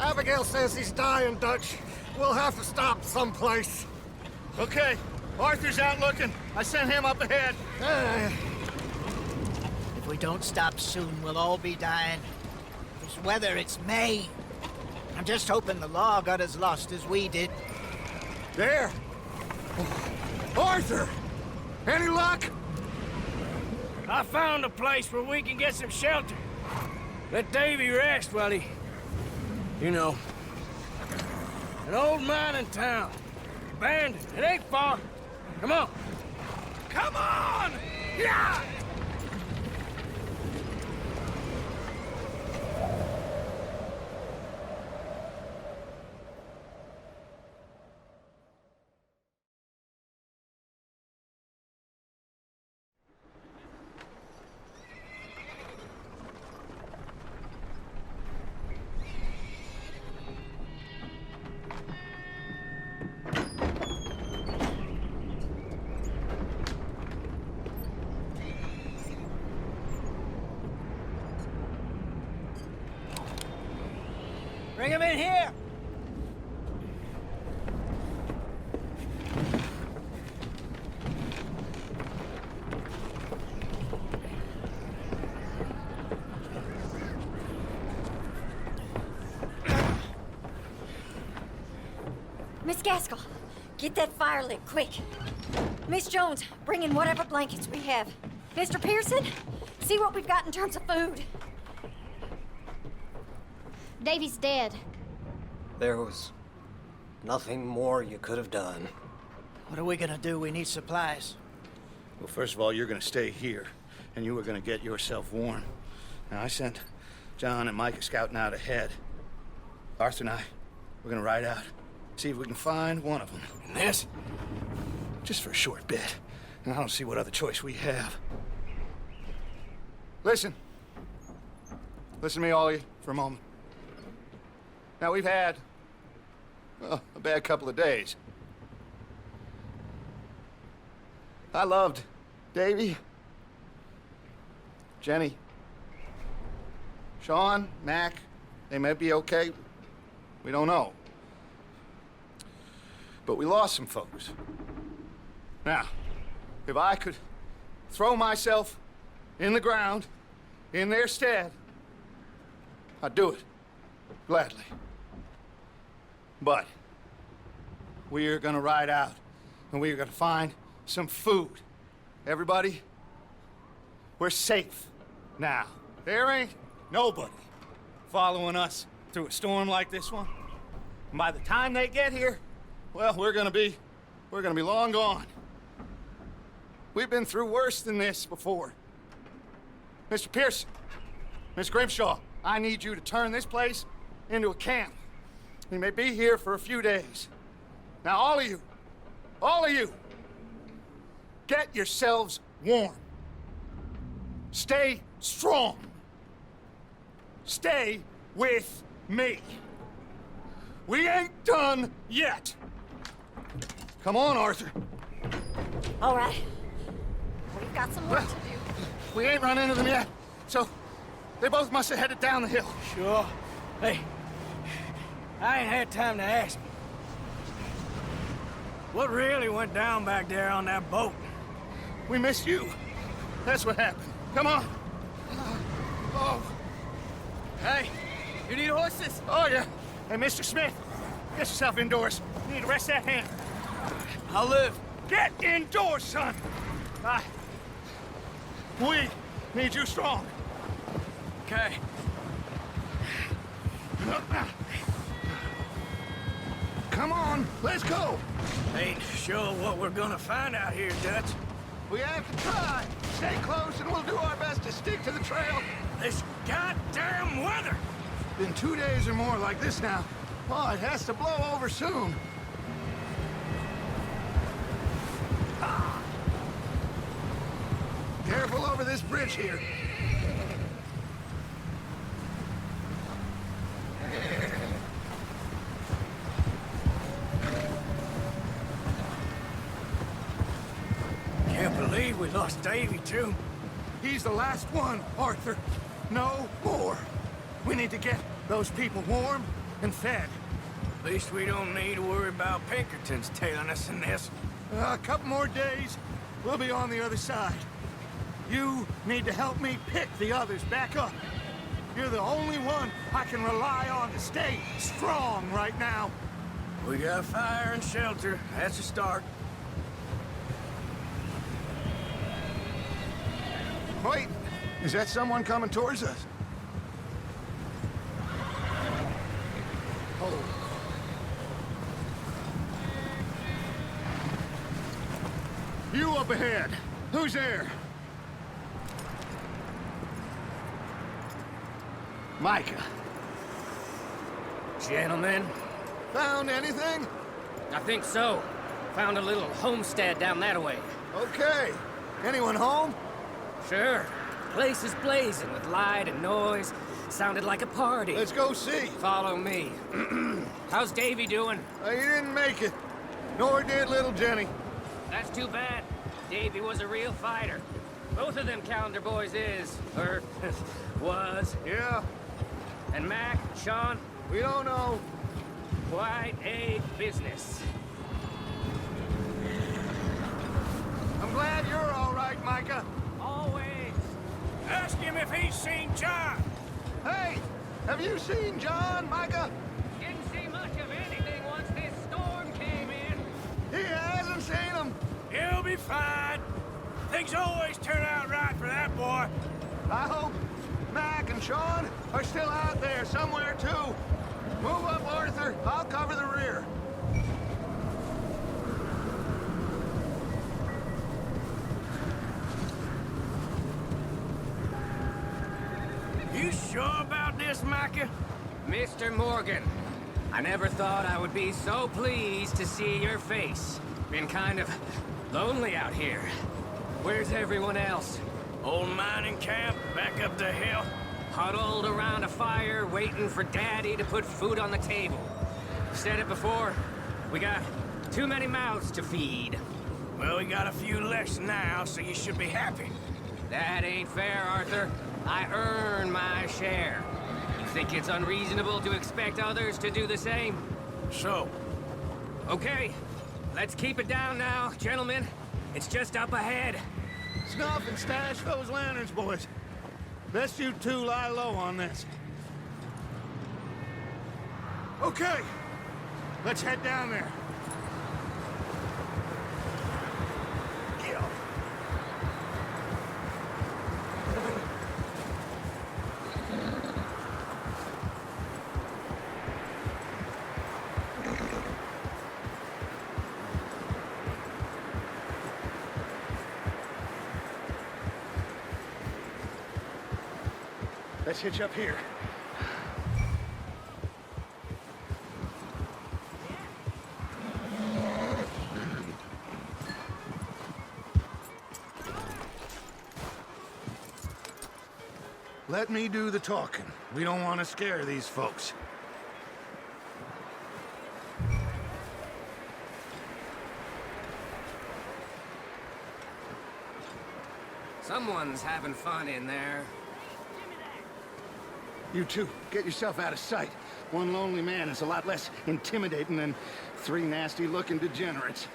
Abigail says he's dying, Dutch. We'll have to stop someplace. Okay, Arthur's out looking. I sent him up ahead. If we don't stop soon, we'll all be dying. This weather, it's May. I'm just hoping the law got as lost as we did. There! Arthur! Any luck? I found a place where we can get some shelter. Let Davy rest while he... You know. An old mining town. Abandoned. It ain't far. Come on. Come on! Yeah! Bring him in here! Miss Gaskell, get that fire lit, quick. Miss Jones, bring in whatever blankets we have. Mr. Pearson, see what we've got in terms of food. Davy's dead. There was nothing more you could have done. What are we gonna do? We need supplies. Well, first of all, you're gonna stay here, and you are gonna get yourself warm. Now, I sent John and Micah scouting out ahead. Arthur and I, we're gonna ride out, see if we can find one of them. And this, just for a short bit. And I don't see what other choice we have. Listen. Listen to me, all of you, for a moment. Now, we've had, well, a bad couple of days. I loved Davy, Jenny, Sean, Mac. They may be okay. We don't know. But we lost some folks. Now, if I could throw myself in the ground in their stead, I'd do it gladly. But we are gonna ride out and we are gonna find some food. Everybody, we're safe now. There ain't nobody following us through a storm like this one. And by the time they get here, well, we're gonna be long gone. We've been through worse than this before. Mr. Pearson, Miss Grimshaw, I need you to turn this place into a camp. We may be here for a few days. Now, all of you, get yourselves warm. Stay strong. Stay with me. We ain't done yet. Come on, Arthur. All right. We've got some work to do. We ain't run into them yet, so they both must have headed down the hill. Sure. Hey, I ain't had time to ask. What really went down back there on that boat? We missed you. That's what happened. Come on. Oh. Hey, you need horses? Oh, yeah. Hey, Mr. Smith, get yourself indoors. You need to rest that hand. I'll live. Get indoors, son. We need you strong. Okay. Come on, let's go. Ain't sure what we're gonna find out here, Dutch. We have to try. Stay close and we'll do our best to stick to the trail. This goddamn weather! Been 2 days or more like this now. Oh, it has to blow over soon. Careful over this bridge here. Can't believe we lost Davy, too. He's the last one, Arthur. No more. We need to get those people warm and fed. At least we don't need to worry about Pinkertons tailing us in this. A couple more days, we'll be on the other side. You need to help me pick the others back up. You're the only one I can rely on to stay strong right now. We got fire and shelter. That's a start. Wait, is that someone coming towards us? Oh. You up ahead. Who's there? Micah. Gentlemen, Found anything? I think so. Found a little homestead down that way. Okay. Anyone home? Sure. Place is blazing with light and noise. Sounded like a party. Let's go see. Follow me. How's Davy doing? He didn't make it. Nor did little Jenny. That's too bad. Davy was a real fighter. Both of them calendar boys is, or was. Yeah, And Mac, Sean, we don't know. quite a business. I'm glad you're all right, Micah. Always. Ask him if he's seen John. Hey, have you seen John, Micah? Didn't see much of anything once this storm came in. He hasn't seen him. He'll be fine. Things always turn out right for that boy. I hope Mac and Sean are still out there somewhere, too. Move up, Arthur. I'll cover the rear. You sure about this, Micah? Mr. Morgan, I never thought I would be so pleased to see your face. Been kind of lonely out here. Where's everyone else? Old mining camp back up the hill. Huddled around a fire, waiting for Daddy to put food on the table. Said it before, we got too many mouths to feed. Well, we got a few less now, so you should be happy. That ain't fair, Arthur. I earn my share. You think it's unreasonable to expect others to do the same? So, Okay, let's keep it down now, gentlemen. It's just up ahead. Snuff and stash those lanterns, boys. Best you two lie low on this. Okay, let's head down there. Let's hitch up here. Let me do the talking. We don't want to scare these folks. Someone's having fun in there. You two, get yourself out of sight. One lonely man is a lot less intimidating than three nasty-looking degenerates.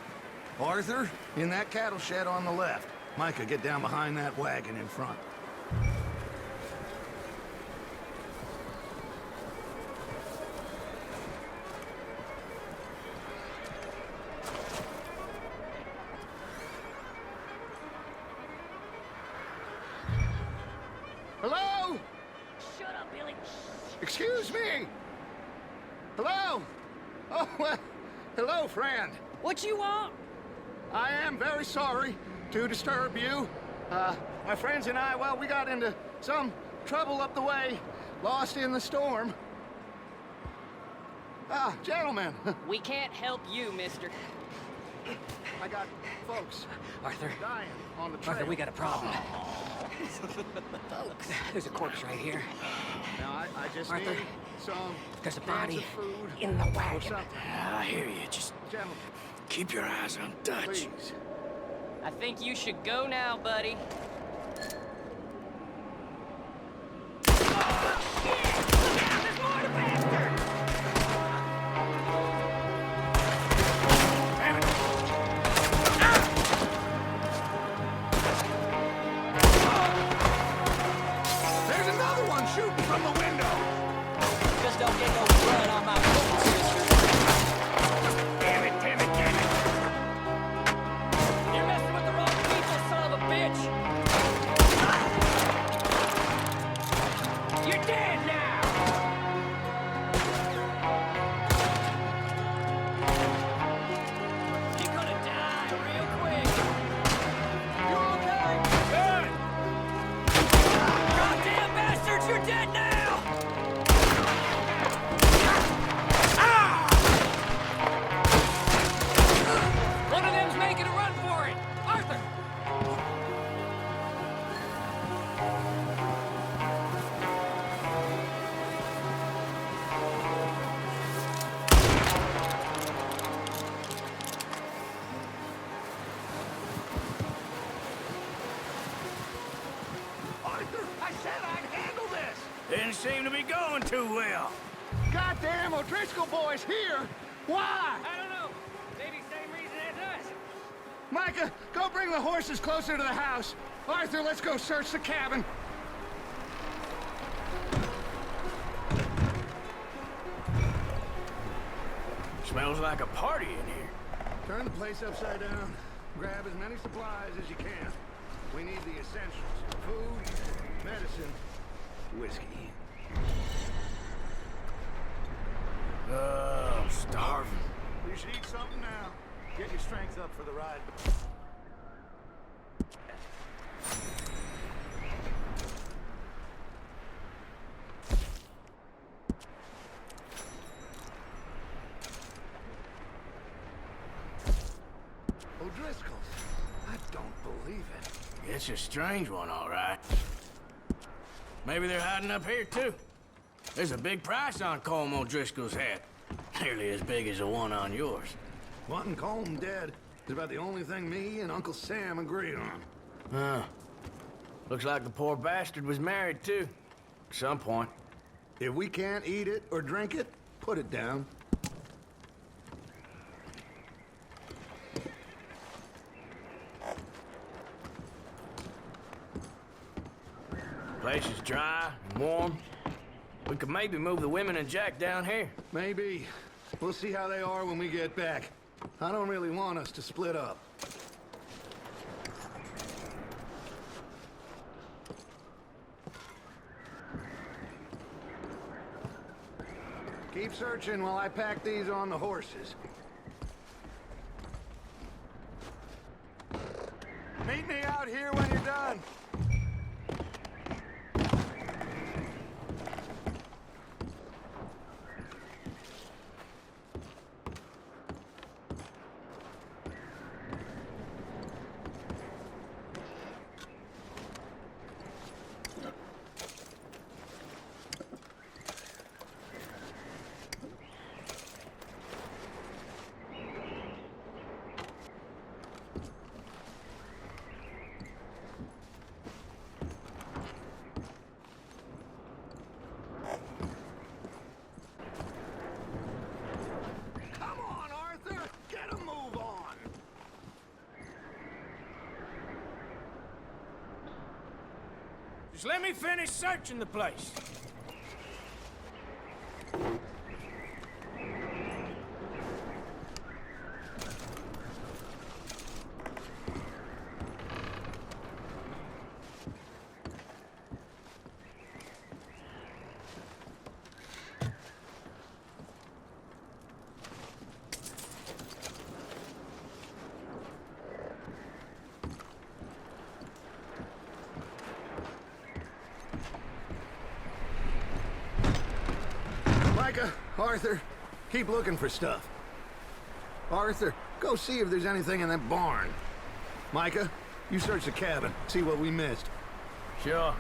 Arthur, in that cattle shed on the left. Micah, get down behind that wagon in front. Hello? Shut up, Billy. Excuse me? Hello? Oh, well, hello, friend. What you want? I am very sorry to disturb you. My friends and I, well, we got into some trouble up the way, lost in the storm. Ah, gentlemen, We can't help you, mister. I got folks Arthur, dying on the trail. Arthur, we got a problem. There's a corpse right here. Now, I just Arthur, need some There's a cans body of food in the or wagon. something. I hear you. Just Gentlemen, keep your eyes on Dutch. please. I think you should go now, buddy. There's more to bastard! too well. Goddamn O'Driscoll boys here! Why? I don't know. Maybe same reason as us. Micah, go bring the horses closer to the house. Arthur, let's go search the cabin. Smells like a party in here. Turn the place upside down. Grab as many supplies as you can. We need the essentials. Food, medicine, whiskey. I'm starving. You should eat something now. Get your strength up for the ride. O'Driscoll's. I don't believe it. It's a strange one, all right. Maybe they're hiding up here, too. There's a big price on Colm O'Driscoll's hat. Nearly as big as the one on yours. Wanting Colm dead is about the only thing me and Uncle Sam agree on. Huh. Looks like the poor bastard was married, too. At some point. If we can't eat it or drink it, put it down. Place is dry and warm. We could maybe move the women and Jack down here. Maybe. We'll see how they are when we get back. I don't really want us to split up. Keep searching while I pack these on the horses. Meet me out here when you're done. Just let me finish searching the place. Micah, Arthur, keep looking for stuff. Arthur, go see if there's anything in that barn. Micah, you search the cabin, see what we missed. Sure.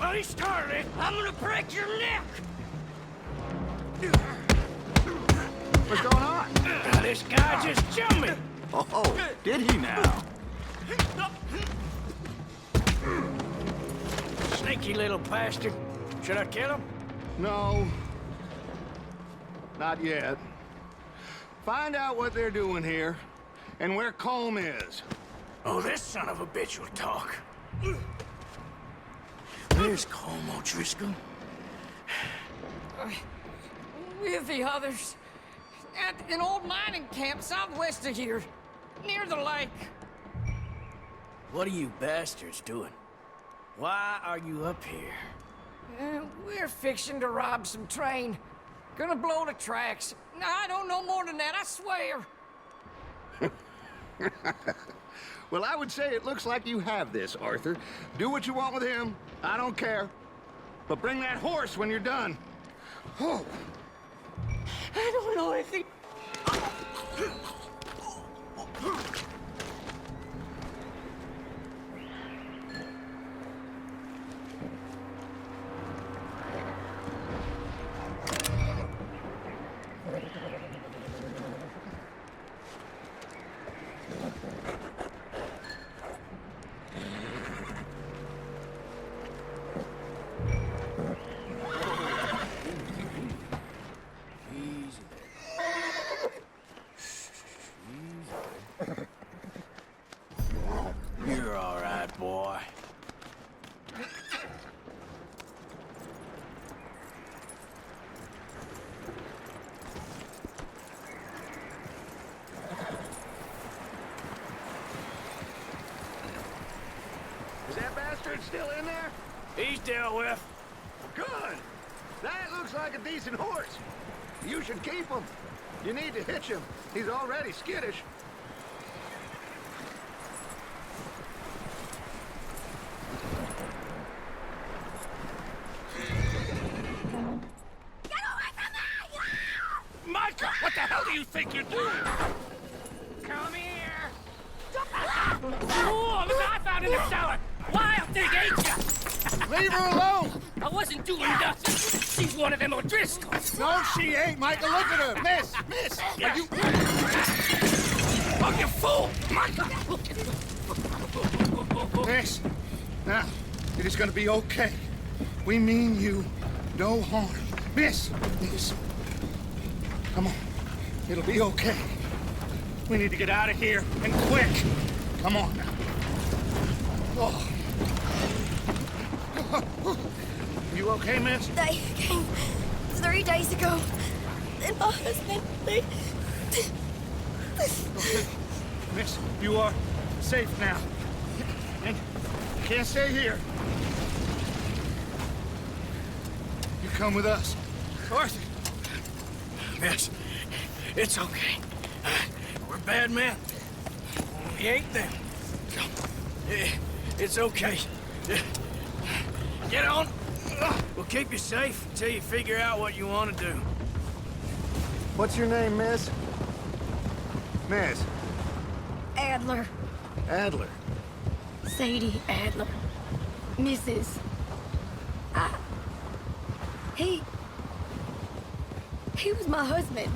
Well, he started it. I'm gonna break your neck. What's going on? This guy just jumped me. Oh, did he now? Sneaky little bastard. Should I kill him? No. Not yet. Find out what they're doing here, and where Colm is. Oh, this son of a bitch will talk. Where's Colm O'Driscoll? With the others. At an old mining camp southwest of here. Near the lake. What are you bastards doing? Why are you up here? We're fixing to rob some train. Gonna blow the tracks. I don't know more than that, I swear. Well, I would say it looks like you have this, Arthur. Do what you want with him. I don't care. But bring that horse when you're done. Oh, I don't know anything. You're all right, boy. Is that bastard still in there? He's dealt with. Good. That looks like a decent horse. You should keep him. You need to hitch him. He's already skittish. Micah, what the hell do you think you're doing? Come here! Oh, look what I found in the cellar! Wild thing, ain't ya? Leave her alone! I wasn't doing nothing. She's one of them O'Driscolls. No, she ain't, Micah. Look at her. Miss, are you... Oh, you fool! Micah! Miss, now, it is gonna be okay. We mean you no harm. Miss, come on. It'll be okay. We need to get out of here, and quick. Come on now. Oh. You okay, miss? They came 3 days ago. And my husband, Miss, you are safe now. And you can't stay here. You come with us. Arthur. Miss, it's okay. We're bad men. We ain't them. It's okay. Get on. We'll keep you safe until you figure out what you want to do. What's your name, miss? Miss. Adler. Adler. Sadie Adler. Mrs. He was my husband.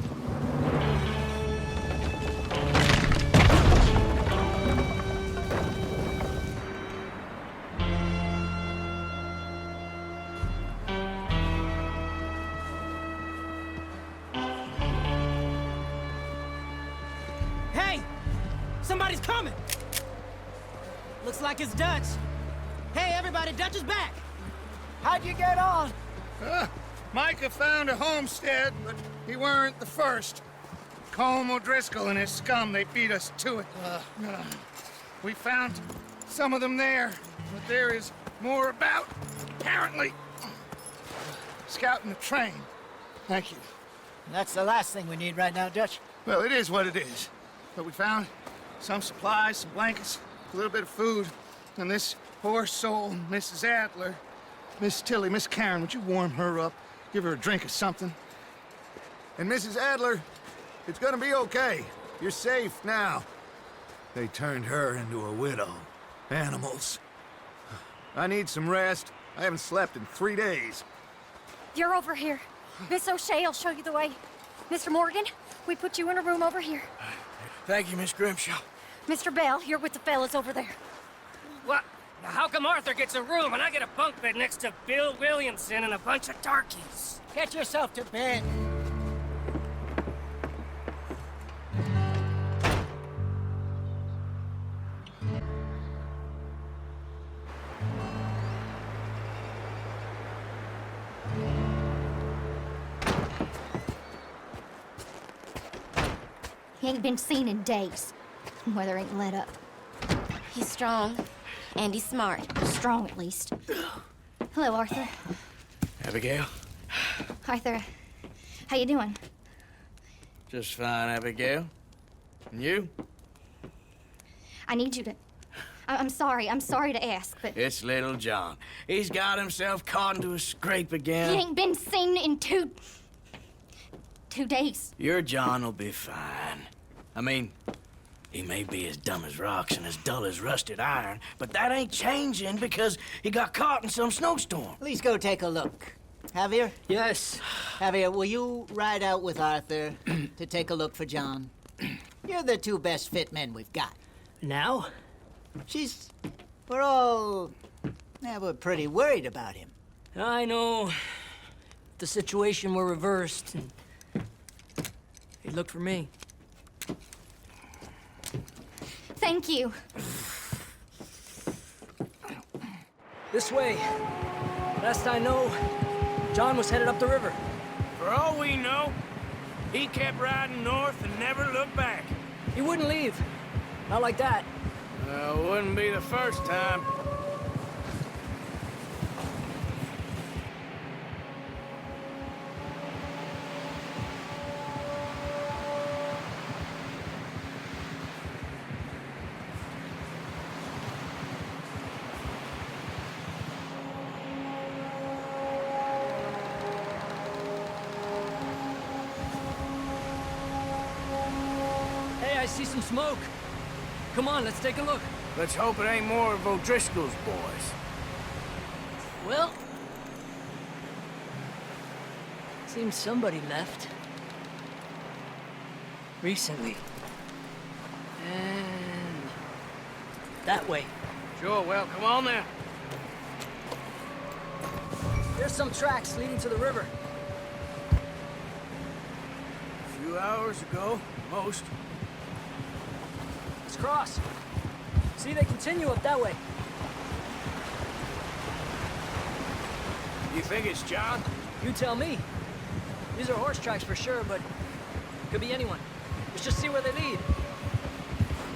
Hey! Somebody's coming! Looks like it's Dutch. Hey, everybody, Dutch is back! How'd you get on? Micah found a homestead, but he weren't the first. Colm O'Driscoll and his scum, they beat us to it. We found some of them there, but there is more about, apparently. Scouting the train. Thank you. That's the last thing we need right now, Dutch. Well, it is what it is. But we found some supplies, some blankets, a little bit of food, and this poor soul, Mrs. Adler, Miss Tilly, Miss Karen, would you warm her up? Give her a drink or something? And Mrs. Adler, it's gonna be okay. You're safe now. They turned her into a widow. Animals. I need some rest. I haven't slept in 3 days. You're over here. Miss O'Shea will show you the way. Mr. Morgan, we put you in a room over here. Thank you, Miss Grimshaw. Mr. Bell, you're with the fellas over there. What? Now, how come Arthur gets a room and I get a bunk bed next to Bill Williamson and a bunch of darkies? Get yourself to bed. He ain't been seen in days. Weather ain't let up. He's strong, and he's smart. Strong, at least. Hello, Arthur. Abigail? Arthur, how you doing? Just fine, Abigail. And you? I need you to... I'm sorry to ask, but... It's little John. He's got himself caught into a scrape He again. ain't been seen in two 2 days. Your John will be fine. I mean, he may be as dumb as rocks and as dull as rusted iron, but that ain't changing because he got caught in some snowstorm. Please go take a look. Javier? Yes. Javier, will you ride out with Arthur to take a look for John? You're the 2 best fit men we've got. Now? We're pretty worried about him. I know. If the situation were reversed, and he'd look for me. Thank you. This way. Last I know, John was headed up the river. For all we know, he kept riding north and never looked back. He wouldn't leave. Not like that. Wouldn't be the first time. Hey, I see some smoke. Come on, let's take a look. Let's hope it ain't more of O'Driscoll's boys. Well, seems somebody left. Recently. And that way. Sure, well, come on then. There's some tracks leading to the river. A few hours ago, most. Let's cross. See, they continue up that way. You think it's John? You tell me. These are horse tracks for sure, but could be anyone. Let's just see where they lead.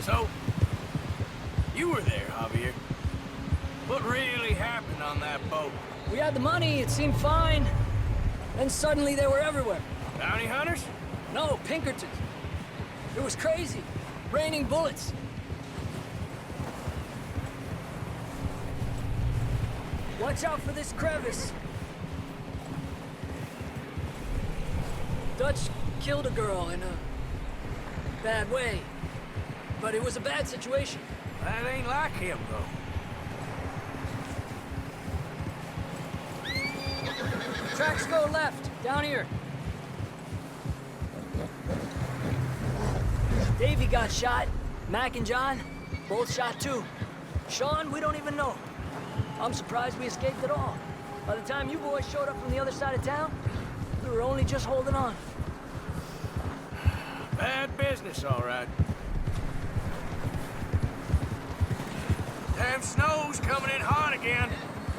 So, you were there, Javier. What really happened on that boat? We had the money, it seemed fine. Then suddenly they were everywhere. Bounty hunters? No, Pinkertons. It was crazy. Raining bullets. Watch out for this crevice. Dutch killed a girl in a bad way. But it was a bad situation. That ain't like him, though. Tracks go left, down here. Davey got shot. Mac and John, both shot too. Sean, we don't even know. I'm surprised we escaped at all. By the time you boys showed up from the other side of town, we were only just holding on. Bad business, all right. Damn snow's coming in hot again.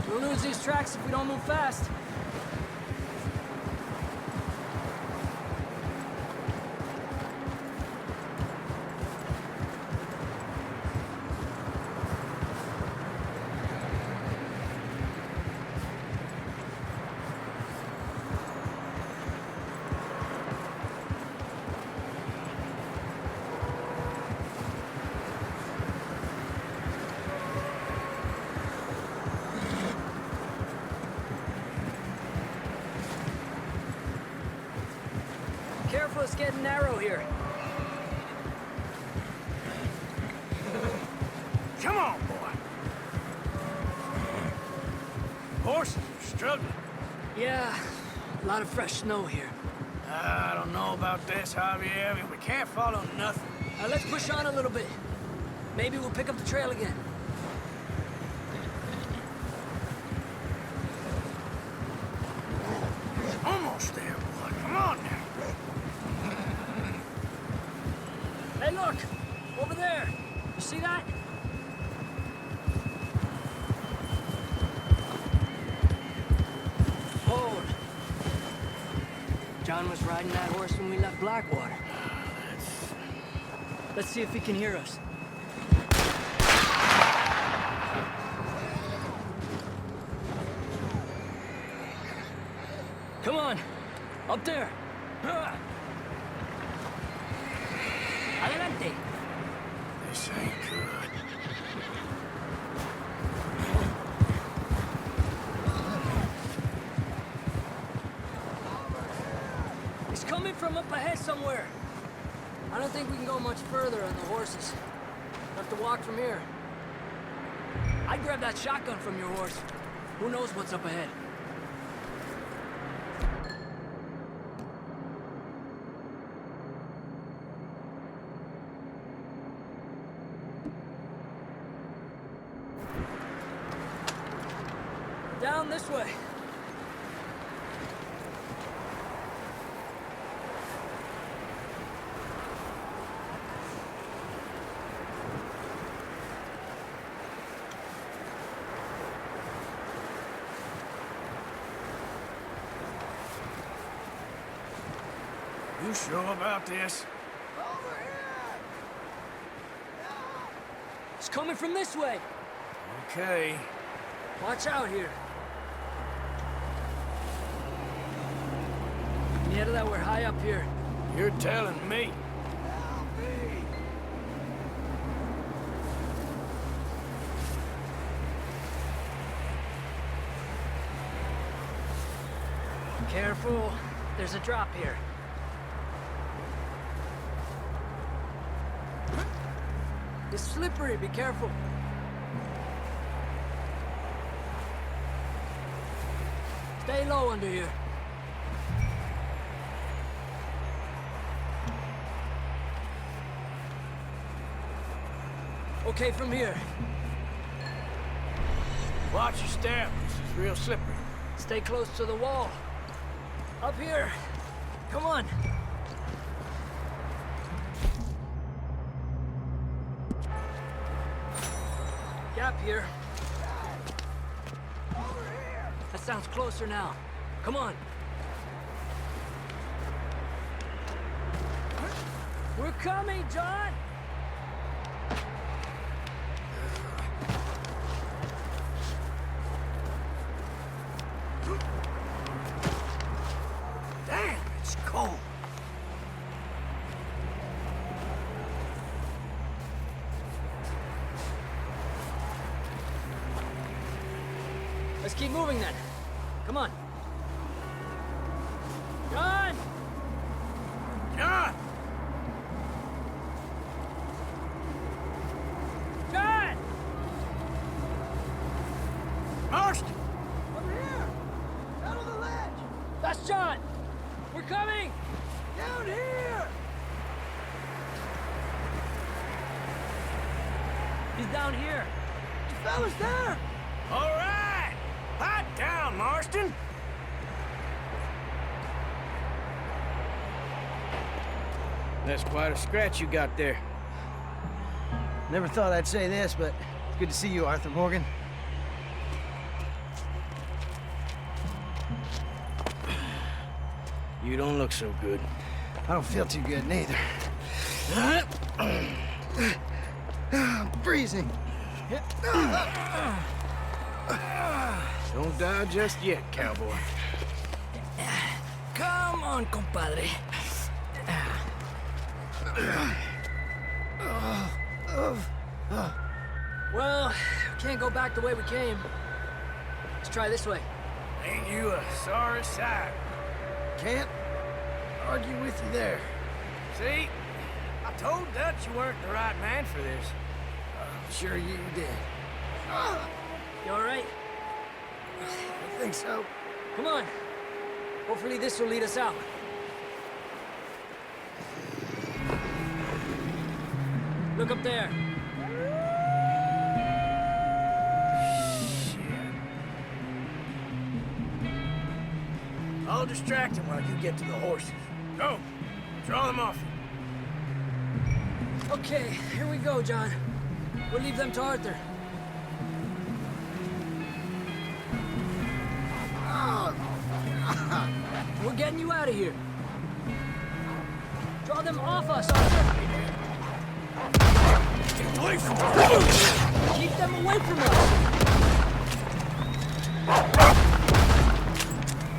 We'll lose these tracks if we don't move fast. Careful, it's getting narrow here. Come on, boy. Horses are struggling. Yeah, a lot of fresh snow here. I don't know about this, Javier. I mean, we can't follow nothing. Let's push on a little bit. Maybe we'll pick up the trail again. Almost there, boy. Come on now. Hey, look! Over there! You see that? Hold. John was riding that horse when we left Blackwater. Let's see if he can hear us. Come on! Up there! Adelante! This ain't good. He's coming from up somewhere. I don't think we can go much further on the horses. We'll have to walk from here. I'd grab that shotgun from your horse. Who knows what's up ahead? Down this way. You sure about this? It's coming from this way. Okay. Watch out here. Yeah, that we're high up here. You're telling me. Careful. There's a drop here. It's slippery. Be careful. Stay low under here. Okay, from here. Watch your step. This is real slippery. Stay close to the wall. Up here. Come on. Gap here. That sounds closer now. Come on. We're coming, John! Damn, it's cold. Let's keep moving then. Come on. John! John! John! Marston! Over here! Down on the ledge! That's John! We're coming! Down here! He's down here. The fella's there! All right! Pipe down, Marston! That's quite a scratch you got there. Never thought I'd say this, but it's good to see you, Arthur Morgan. You don't look so good. I don't feel too good, neither. I'm freezing. Don't die just yet, cowboy. Come on, compadre. Well, we can't go back the way we came. Let's try this way. Ain't you a sorry sight? Can't argue with you there. See? I told Dutch you weren't the right man for this. Sure you did. You all right? I think so. Come on. Hopefully this will lead us out. Look up there. I'll distract him while you get to the horses. Go! Draw them off. Okay, here we go, John. We'll leave them to Arthur. We're getting you out of here. Draw them off us, Arthur. Get away from me! Keep them away from us.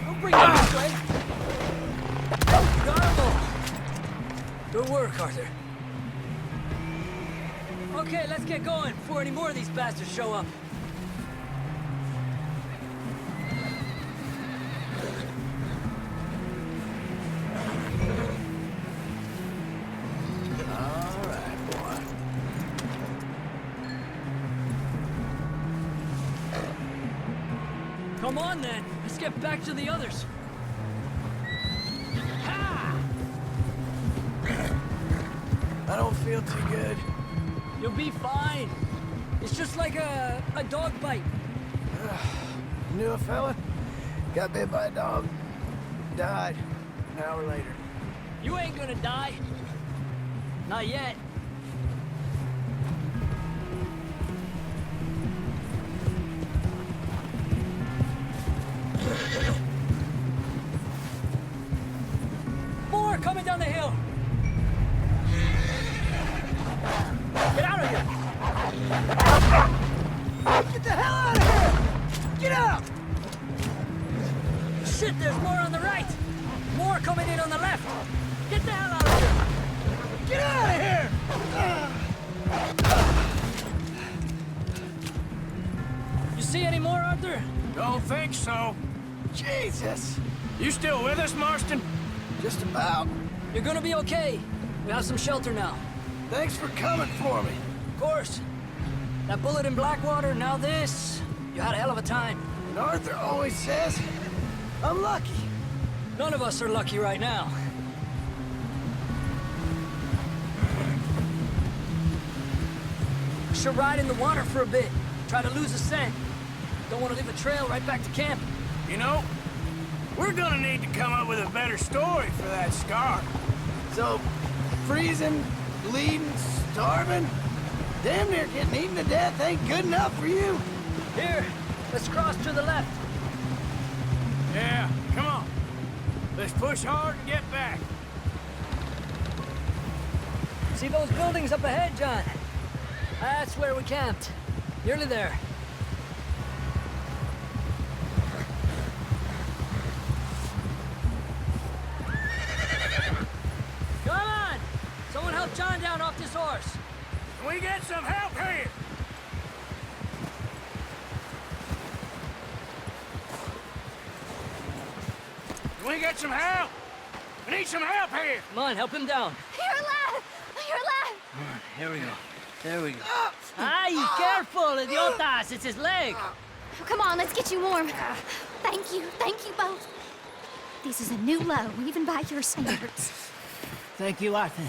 Don't bring them this way. Got them all. Good work, Arthur. Okay, let's get going before any more of these bastards show up. Come on, then. Let's get back to the others. Ha! I don't feel too good. You'll be fine. It's just like a dog bite. Knew a fella? Got bit by a dog. Died an hour later. You ain't gonna die. Not yet. More coming down the hill. Get out of here! Get the hell out of here! Get out! Shit, there's more on the right. More coming in on the left. Get the hell out of here! Get out of here! You see any more, Arthur? Don't think so. Jesus! You still with us, Marston? Just about. You're gonna be okay. We have some shelter now. Thanks for coming for me. Of course. That bullet in Blackwater, now this. You had a hell of a time. And Arthur always says, I'm lucky. None of us are lucky right now. Should ride in the water for a bit. Try to lose a scent. Don't want to leave a trail right back to camp. You know, we're gonna need to come up with a better story for that scar. So, freezing, bleeding, starving, damn near getting eaten to death ain't good enough for you. Here, let's cross to the left. Yeah, come on. Let's push hard and get back. See those buildings up ahead, John? That's where we camped. Nearly there. Come on! Someone help John down off this horse. Can we get some help here? Can we get some help? We need some help here. Come on, help him down. You're alive! You're alive! Here we go. There we go. Ay, careful, idiotas! It's his leg! Come on, let's get you warm. Thank you both. This is a new low, even by your standards. Thank you, Arthur.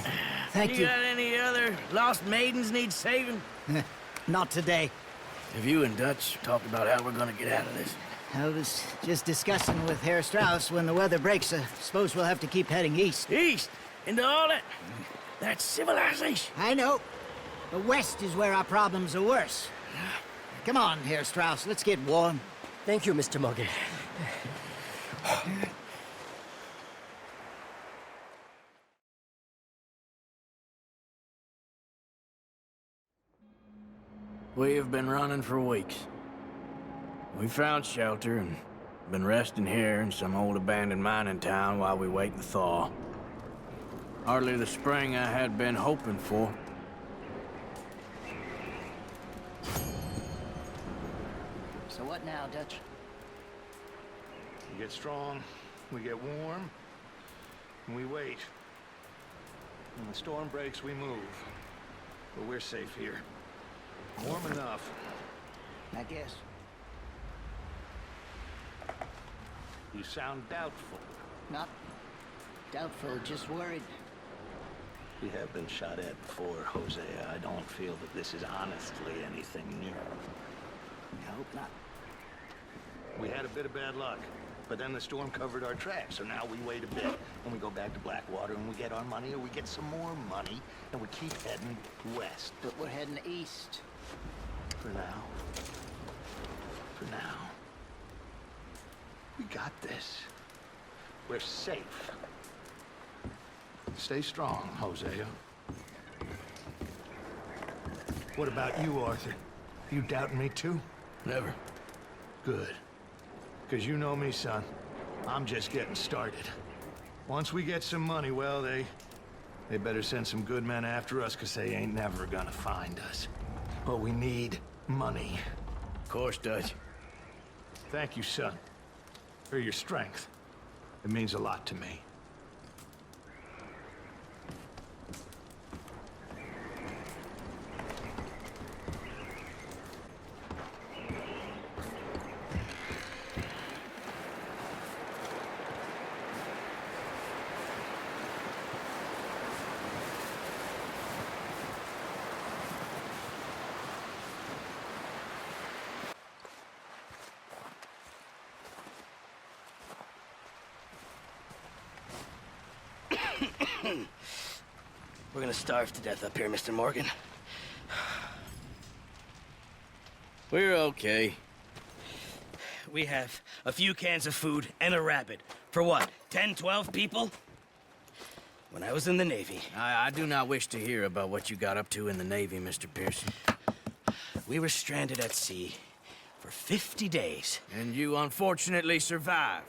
Thank you. got any other lost maidens need saving? Not today. Have you and Dutch talked about how we're gonna get out of this? I was just discussing with Herr Strauss when the weather breaks. I suppose we'll have to keep heading east. East? Into all that... That's civilization. I know. The west is where our problems are worse. Come on, Herr Strauss, let's get warm. Thank you, Mr. Morgan. We have been running for weeks. We found shelter and been resting here in some old abandoned mining town while we wait the thaw. Hardly the spring I had been hoping for. So what now, Dutch? We get strong, we get warm, and we wait. When the storm breaks, we move. But we're safe here. Warm enough. I guess. You sound doubtful. Not doubtful, just worried. We have been shot at before, Hosea. I don't feel that this is honestly anything new. I hope not. We had a bit of bad luck, but then the storm covered our tracks, so now we wait a bit, and we go back to Blackwater, and we get our money, or we get some more money, and we keep heading west. But we're heading east. For now. For now. We got this. We're safe. Stay strong, Hosea. What about you, Arthur? You doubting me too? Never. Good. Because you know me, son. I'm just getting started. Once we get some money, well, they better send some good men after us, because they ain't never gonna find us. But we need money. Of course, Dutch. Thank you, son, for your strength. It means a lot to me. We're gonna starve to death up here, Mr. Morgan. We're okay. We have a few cans of food and a rabbit. For what, 10, 12 people? When I was in the Navy... I do not wish to hear about what you got up to in the Navy, Mr. Pearson. We were stranded at sea for 50 days. And you unfortunately survived.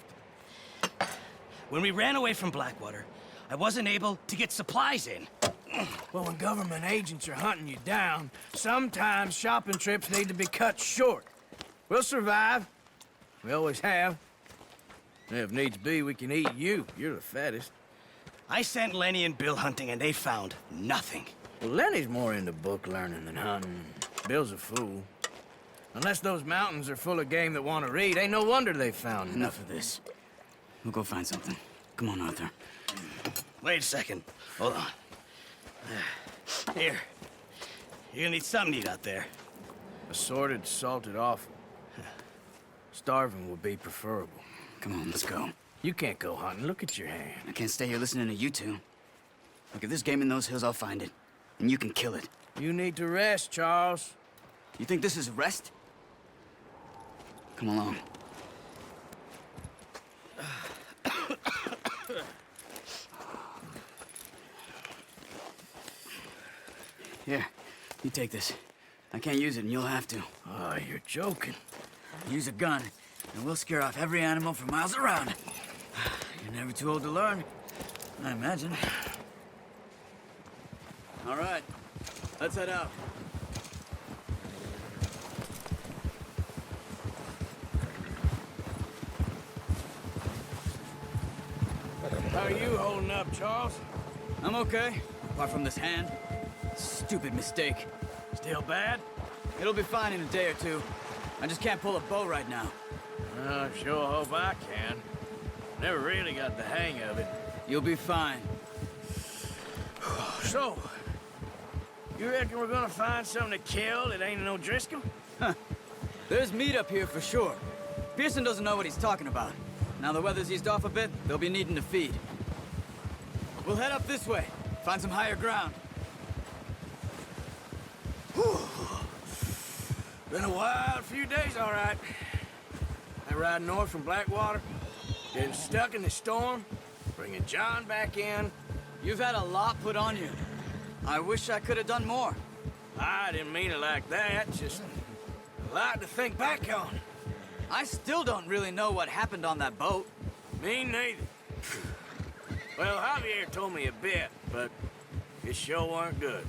When we ran away from Blackwater, I wasn't able to get supplies in. Well, when government agents are hunting you down, sometimes shopping trips need to be cut short. We'll survive. We always have. If needs be, we can eat you. You're the fattest. I sent Lenny and Bill hunting, and they found nothing. Well, Lenny's more into book learning than hunting. Bill's a fool. Unless those mountains are full of game that want to read, ain't no wonder they found Enough of this. We'll go find something. Come on, Arthur. Wait a second. Hold on. Here. You're gonna need something to eat out there. Assorted, salted offal. Starving would be preferable. Come on, let's go. You can't go hunting. Look at your hand. I can't stay here listening to you two. Look, if there's game in those hills, I'll find it. And you can kill it. You need to rest, Charles. You think this is rest? Come along. Here, you take this. I can't use it, and you'll have to. Oh, you're joking. Use a gun, and we'll scare off every animal for miles around. You're never too old to learn, I imagine. All right, let's head out. How are you holding up, Charles? I'm okay, apart from this hand. Stupid mistake. Still bad? It'll be fine in a day or two. I just can't pull a bow right now. I sure hope I can. Never really got the hang of it. You'll be fine. So, you reckon we're gonna find something to kill that ain't no Driscoll? Huh. There's meat up here for sure. Pearson doesn't know what he's talking about. Now the weather's eased off a bit, they'll be needing to feed. We'll head up this way, find some higher ground. Been a wild few days, all right. I ride north from Blackwater, getting stuck in the storm, bringing John back in. You've had a lot put on you. I wish I could have done more. I didn't mean it like that, just a lot to think back on. I still don't really know what happened on that boat. Me neither. Well, Javier told me a bit, but it sure weren't good.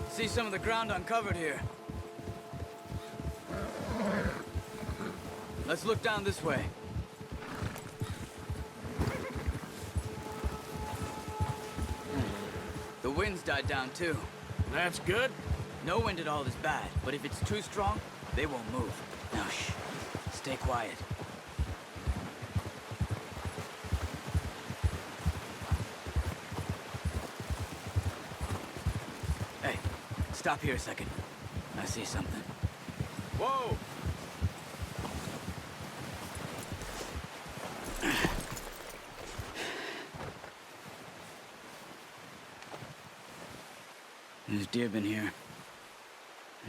See some of the ground uncovered here. Let's look down this way. The wind's died down too. That's good. No wind at all is bad, but if it's too strong, they won't move. Now shh, stay quiet. Hey, stop here a second. I see something. Whoa! There's deer been here.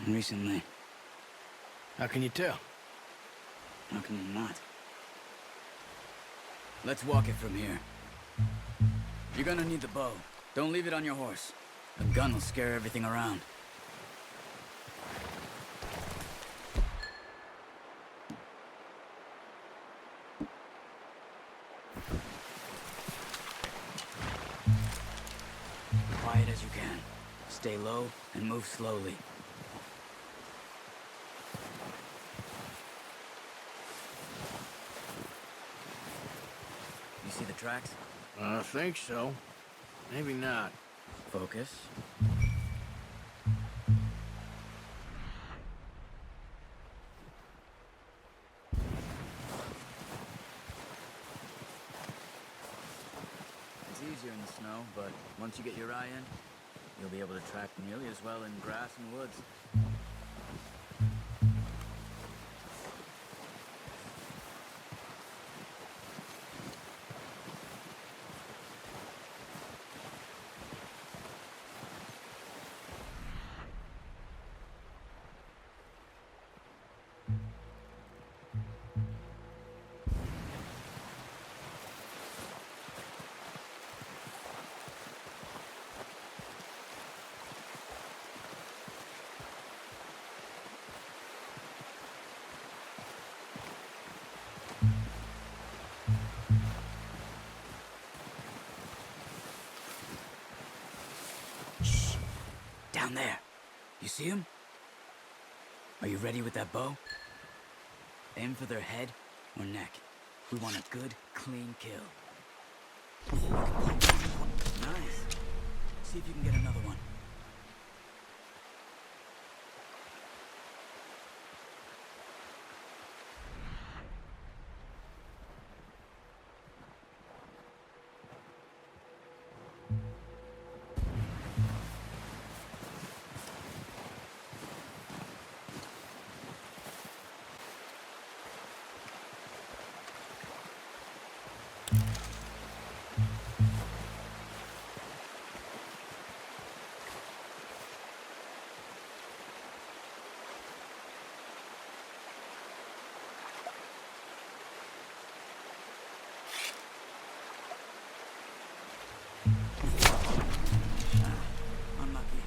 Recently. How can you tell? How can you not? Let's walk it from here. You're gonna need the bow. Don't leave it on your horse. A gun will scare everything around. Stay low and move slowly. You see the tracks? I think so. Maybe not. Focus. It's easier in the snow, but once you get your eye in, you'll be able to track nearly as well in grass and woods. Down there. You see him? Are you ready with that bow? Aim for their head or neck. We want a good, clean kill. Nice. See if you can get another one. Unlucky.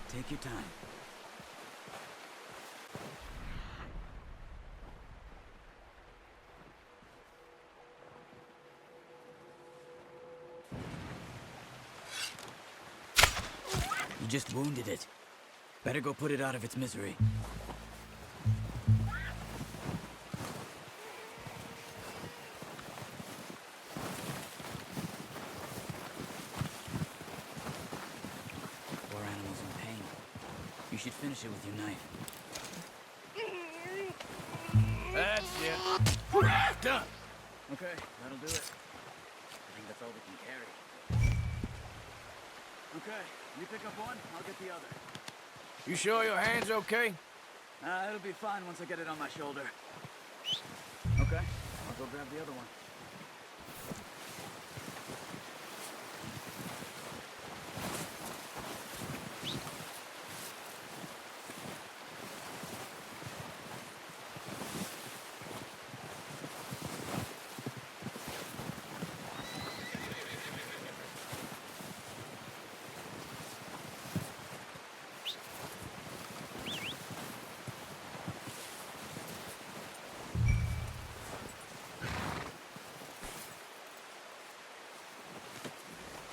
Take your time. You just wounded it. Better go put it out of its misery. Poor animal's in pain. You should finish it with your knife. That's it. Done. Okay, that'll do it. I think that's all we can carry. Okay, you pick up one, I'll get the other. You sure your hand's okay? It'll be fine once I get it on my shoulder. Okay, I'll go grab the other one.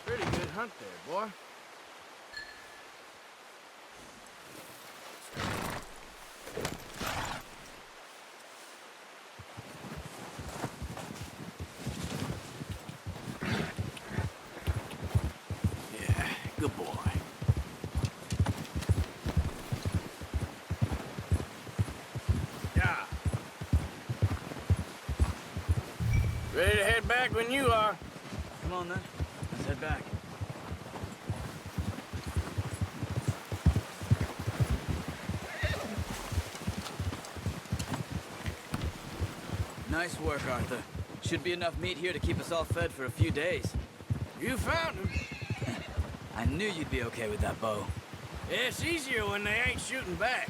Pretty good hunt there, boy. Yeah, good boy. Yeah. Ready to head back when you are. Come on then. Let's head back. Nice work, Arthur. Should be enough meat here to keep us all fed for a few days. You found him. I knew you'd be okay with that bow. Yeah, it's easier when they ain't shooting back.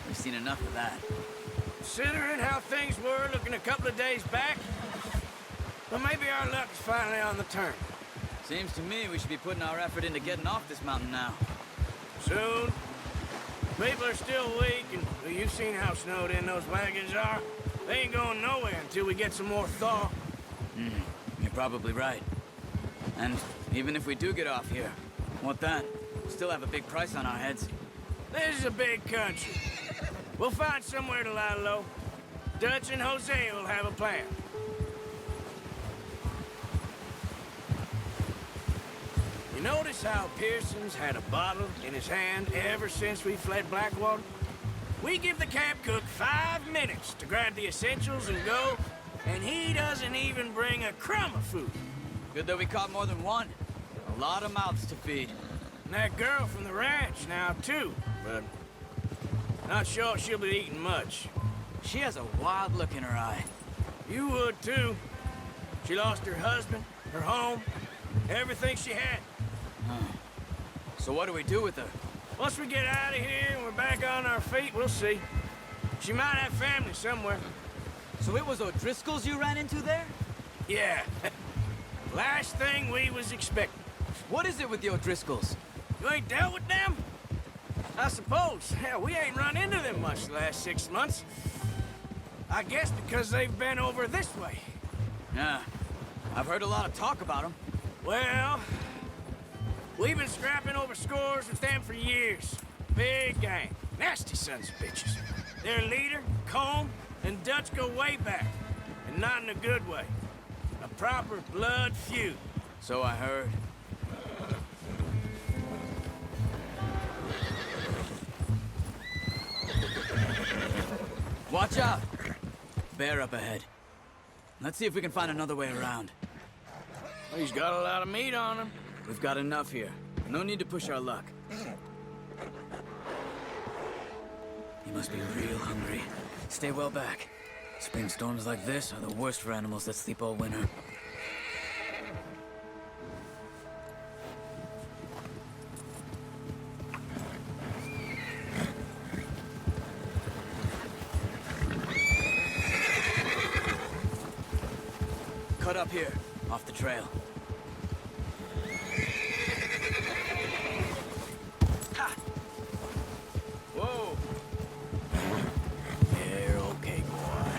We've seen enough of that. Considering how things were looking a couple of days back, but maybe our luck is finally on the turn. Seems to me we should be putting our effort into getting off this mountain now. Soon. People are still weak, and well, you've seen how snowed in those wagons are. They ain't going nowhere until we get some more thaw. You're probably right. And even if we do get off here, What then? Still have a big price on our heads. This is a big country. We'll find somewhere to lie low. Dutch and Hosea will have a plan. You notice how Pearson's had a bottle in his hand ever since we fled Blackwater? We give the camp cook 5 minutes to grab the essentials and go, and he doesn't even bring a crumb of food. Good that we caught more than one. A lot of mouths to feed. And that girl from the ranch now, too, but not sure she'll be eating much. She has a wild look in her eye. You would, too. She lost her husband, her home, everything she had. So what do we do with her? Once we get out of here and we're back on our feet, we'll see. She might have family somewhere. So it was O'Driscoll's you ran into there? Yeah. Last thing we was expecting. What is it with the O'Driscolls? You ain't dealt with them? I suppose. Hell, we ain't run into them much the last 6 months. I guess because they've been over this way. Yeah. I've heard a lot of talk about them. Well, we've been scrapping over scores with them for years. Big gang. Nasty sons of bitches. Their leader, Combe, and Dutch go way back. And not in a good way. A proper blood feud. So I heard. Watch out! Bear up ahead. Let's see if we can find another way around. He's got a lot of meat on him. We've got enough here. No need to push our luck. He must be real hungry. Stay well back. Spring storms like this are the worst for animals that sleep all winter. Cut up here, off the trail. Ha! Whoa! Yeah, okay, boy.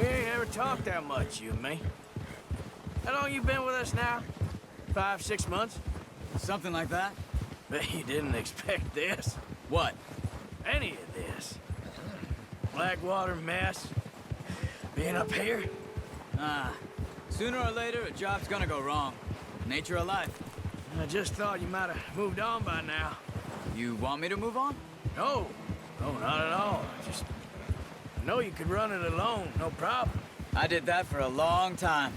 We ain't ever talked that much, you and me. How long you been with us now? 5, 6 months? Something like that? Bet you didn't expect this. What? Any of this. Blackwater mess. Being up here? Sooner or later, a job's gonna go wrong. Nature of life. I just thought you might have moved on by now. You want me to move on? No. No, not at all. I know you could run it alone, no problem. I did that for a long time.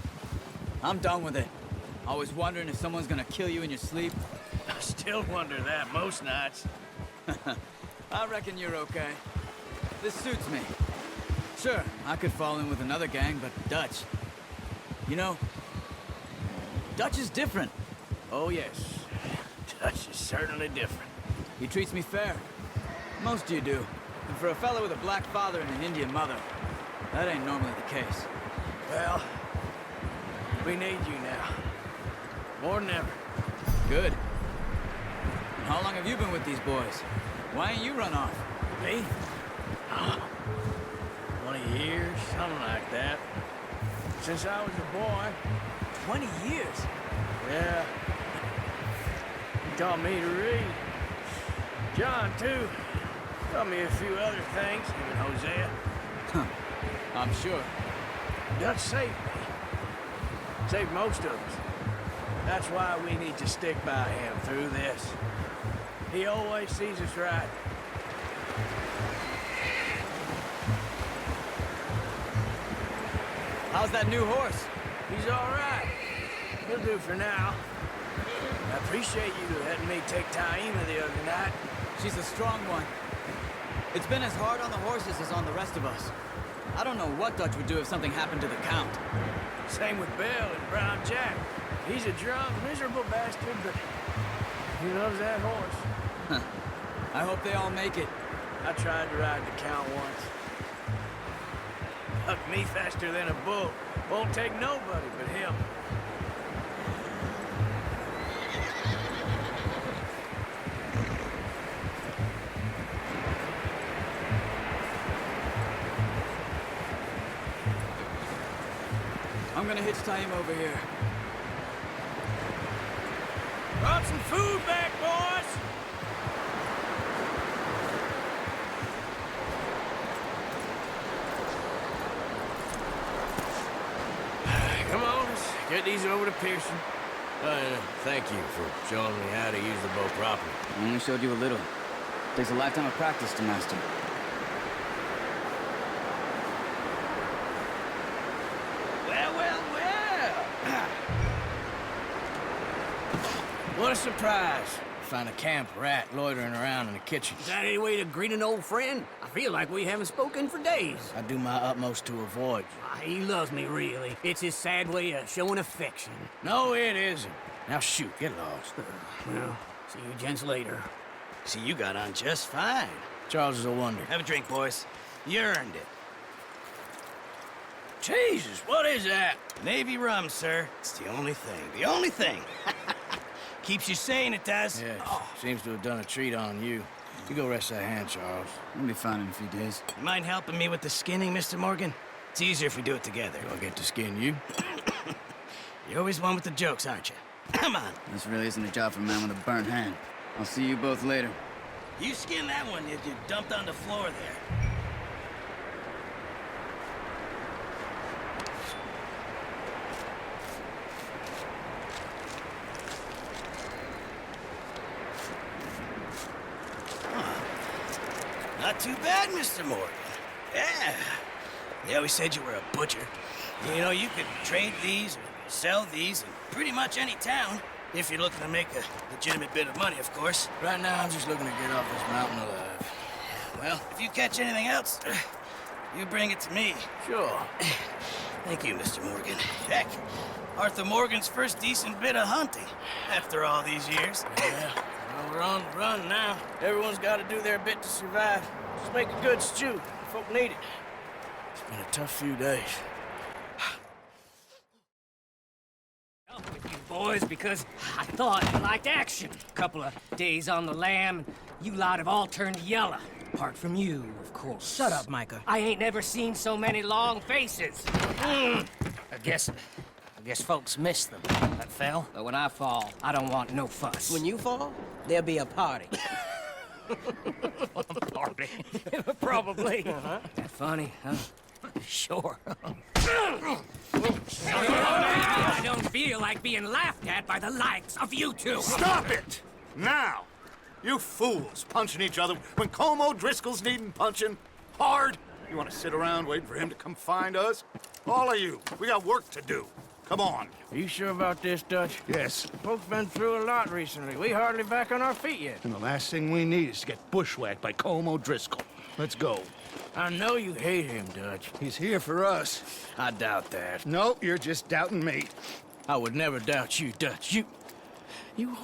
I'm done with it. Always wondering if someone's gonna kill you in your sleep. I still wonder that most nights. I reckon you're okay. This suits me. Sure, I could fall in with another gang, but Dutch... You know, Dutch is different. Oh, yes. Dutch is certainly different. He treats me fair. Most you do. And for a fellow with a black father and an Indian mother, that ain't normally the case. Well, we need you now. More than ever. Good. And how long have you been with these boys? Why ain't you run off? Me? Oh, 20 years, something like that. Since I was a boy. 20 years? Yeah. He taught me to read. John, too. Taught me a few other things, him and Hosea. Huh. I'm sure. Dutch saved me. Saved most of us. That's why we need to stick by him through this. He always sees us right. How's that new horse? He's all right. He'll do for now. I appreciate you letting me take Taima the other night. She's a strong one. It's been as hard on the horses as on the rest of us. I don't know what Dutch would do if something happened to the Count. Same with Bill and Brown Jack. He's a drunk, miserable bastard, but he loves that horse. Huh. I hope they all make it. I tried to ride the Count once. Hucked me faster than a bull. Won't take nobody but him. I'm gonna hitch Taima over here. Brought some food back, boys! Come on, let's get these over to Pearson. Thank you for showing me how to use the bow properly. I only showed you a little. Takes a lifetime of practice to master. Well. What a surprise. Find a camp rat loitering around in the kitchen. Is that any way to greet an old friend? I feel like we haven't spoken for days. I do my utmost to avoid you. He loves me, really. It's his sad way of showing affection. No, it isn't. Now shoot, get lost. Well, see you gents later. See, you got on just fine. Charles is a wonder. Have a drink, boys. You earned it. Jesus, what is that? Navy rum, sir. It's the only thing. The only thing. Keeps you sane, it does. Yes, seems to have done a treat on you. You go rest that hand, Charles. We'll be fine in a few days. You mind helping me with the skinning, Mr. Morgan? It's easier if we do it together. Do I get to skin you? You're always one with the jokes, aren't you? Come on. This really isn't a job for a man with a burnt hand. I'll see you both later. You skinned that one you dumped on the floor there. Not too bad, Mr. Morgan. Yeah. They always said you were a butcher. You know, you could trade these or sell these in pretty much any town, if you're looking to make a legitimate bit of money, of course. Right now, I'm just looking to get off this mountain alive. Well, if you catch anything else, you bring it to me. Sure. Thank you, Mr. Morgan. Heck, Arthur Morgan's first decent bit of hunting after all these years. Yeah. Well, we're on the run now. Everyone's got to do their bit to survive. Just make a good stew. Folk need it. It's been a tough few days. Up with you boys because I thought you liked action. A couple of days on the lam, you lot have all turned yellow. Apart from you, of course. Shut up, Micah. I ain't never seen so many long faces. I guess folks miss them. That fell. But when I fall, I don't want no fuss. When you fall, there'll be a party. Party? Probably. That funny, huh? Sure. I don't feel like being laughed at by the likes of you two. Stop it! Now! You fools punching each other when Como Driscoll's needing punching. Hard! You want to sit around waiting for him to come find us? All of you, we got work to do. Come on. Are you sure about this, Dutch? Yes. Folks been through a lot recently. We hardly back on our feet yet. And the last thing we need is to get bushwhacked by Como Driscoll. Let's go. I know you hate him, Dutch. He's here for us. I doubt that. No, you're just doubting me. I would never doubt you, Dutch. You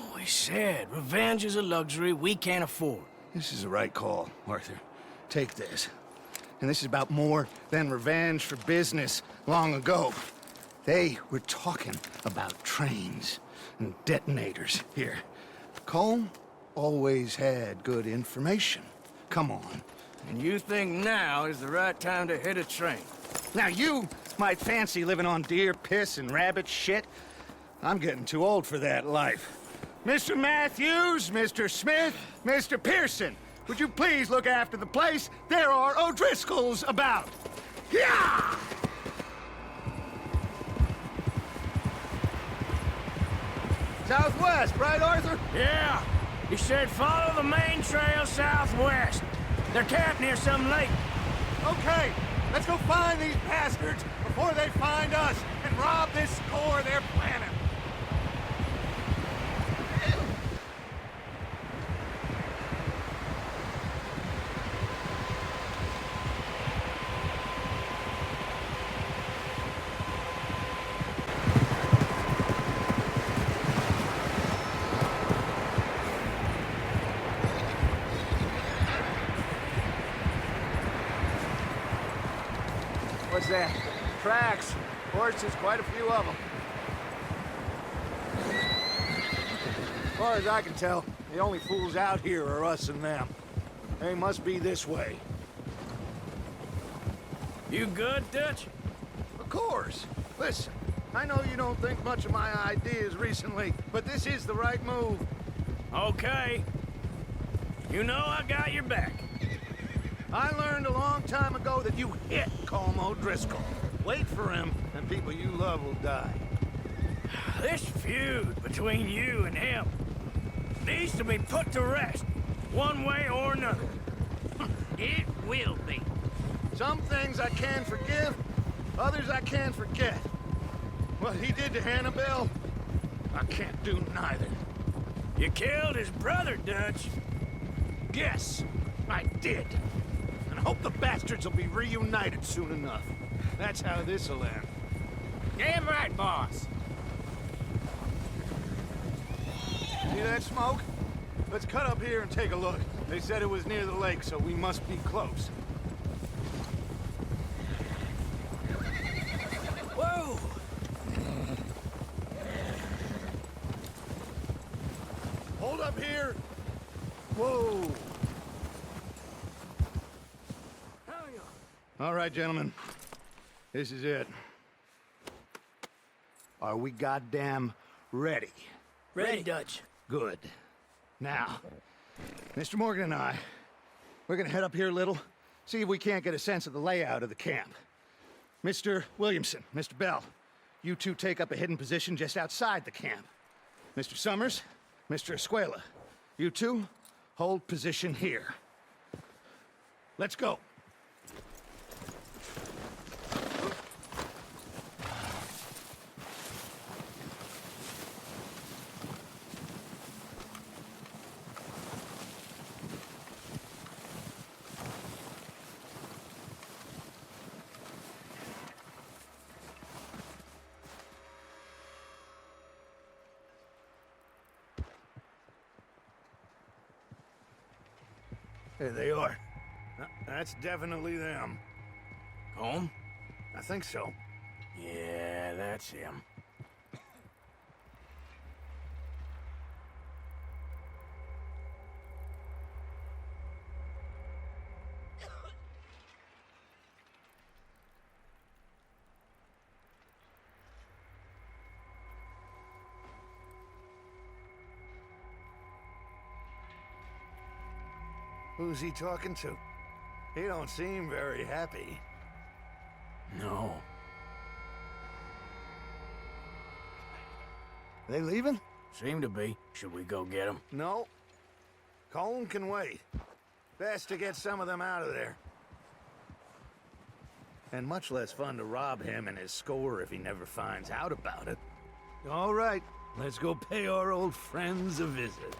always said revenge is a luxury we can't afford. This is the right call, Arthur. Take this. And this is about more than revenge for business long ago. They were talking about trains and detonators here. Colm always had good information. Come on. And you think now is the right time to hit a train? Now you might fancy living on deer piss and rabbit shit. I'm getting too old for that life. Mr. Matthews, Mr. Smith, Mr. Pearson, would you please look after the place? There are O'Driscolls about. Yeah! Southwest, right, Arthur? Yeah. He said follow the main trail southwest. They're camped near some lake. Okay, let's go find these bastards before they find us and rob this core they're planning. What's that? Tracks. Horses, quite a few of them. As far as I can tell, the only fools out here are us and them. They must be this way. You good, Dutch? Of course. Listen, I know you don't think much of my ideas recently, but this is the right move. Okay. You know I got your back. I learned a long time ago that you hit Colm O'Driscoll. Wait for him, and people you love will die. This feud between you and him needs to be put to rest, one way or another. It will be. Some things I can forgive, others I can't forget. What he did to Hannibal, I can't do neither. You killed his brother, Dutch. Yes, I did. And I hope the bastards will be reunited soon enough. That's how this'll end. Damn right, boss. See that smoke? Let's cut up here and take a look. They said it was near the lake, so we must be close. Whoa! Hold up here! Whoa! All right, gentlemen. This is it. Are we goddamn ready? Ready, Dutch. Good. Now, Mr. Morgan and I, we're gonna head up here a little, see if we can't get a sense of the layout of the camp. Mr. Williamson, Mr. Bell, you two take up a hidden position just outside the camp. Mr. Summers, Mr. Escuela, you two hold position here. Let's go. There they are. That's definitely them. Home? I think so. Yeah, that's him. Who's he talking to? He don't seem very happy. No. They leaving? Seem to be. Should we go get him? No. Colm can wait. Best to get some of them out of there. And much less fun to rob him and his score if he never finds out about it. All right, let's go pay our old friends a visit.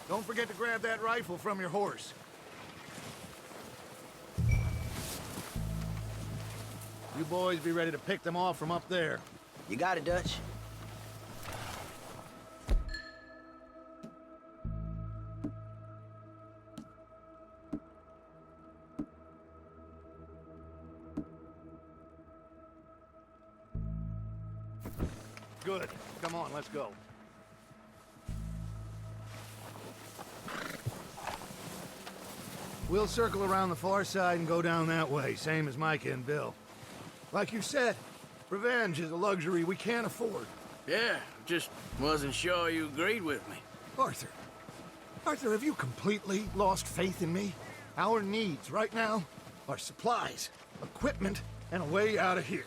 Don't forget to grab that rifle from your horse. You boys be ready to pick them off from up there. You got it, Dutch. Good. Come on, let's go. We'll circle around the far side and go down that way, same as Micah and Bill. Like you said, revenge is a luxury we can't afford. Yeah, just wasn't sure you agreed with me. Arthur. Arthur, have you completely lost faith in me? Our needs right now are supplies, equipment, and a way out of here.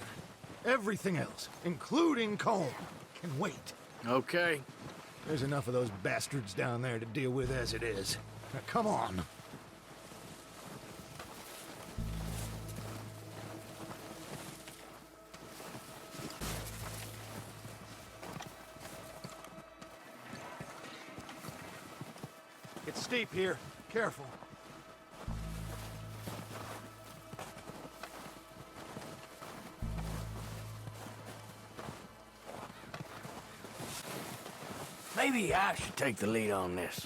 Everything else, including Colm, can wait. Okay. There's enough of those bastards down there to deal with as it is. Now, come on. It's steep here. Careful. Maybe I should take the lead on this.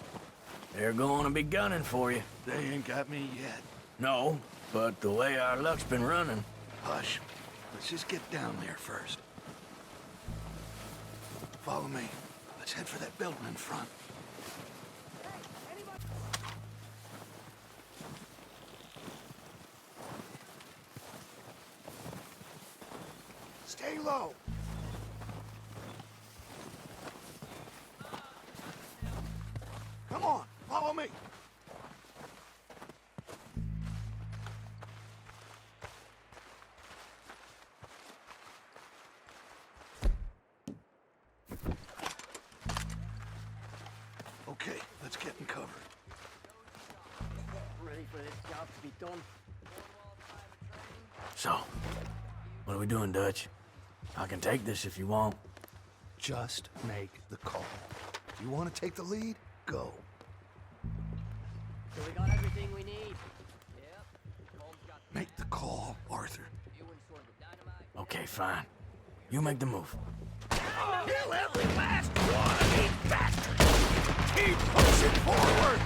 They're going to be gunning for you. They ain't got me yet. No, but the way our luck's been running... Hush. Let's just get down there first. Follow me. Let's head for that building in front. Stay low. Come on, follow me. Okay, let's get in cover. Ready for this job to be done. So, what are we doing, Dutch? I can take this if you want. Just make the call. You want to take the lead? Go. So we got everything we need. Yep. Make the call, Arthur. Okay, fine. You make the move. Kill every last one of these bastards! Keep pushing forward!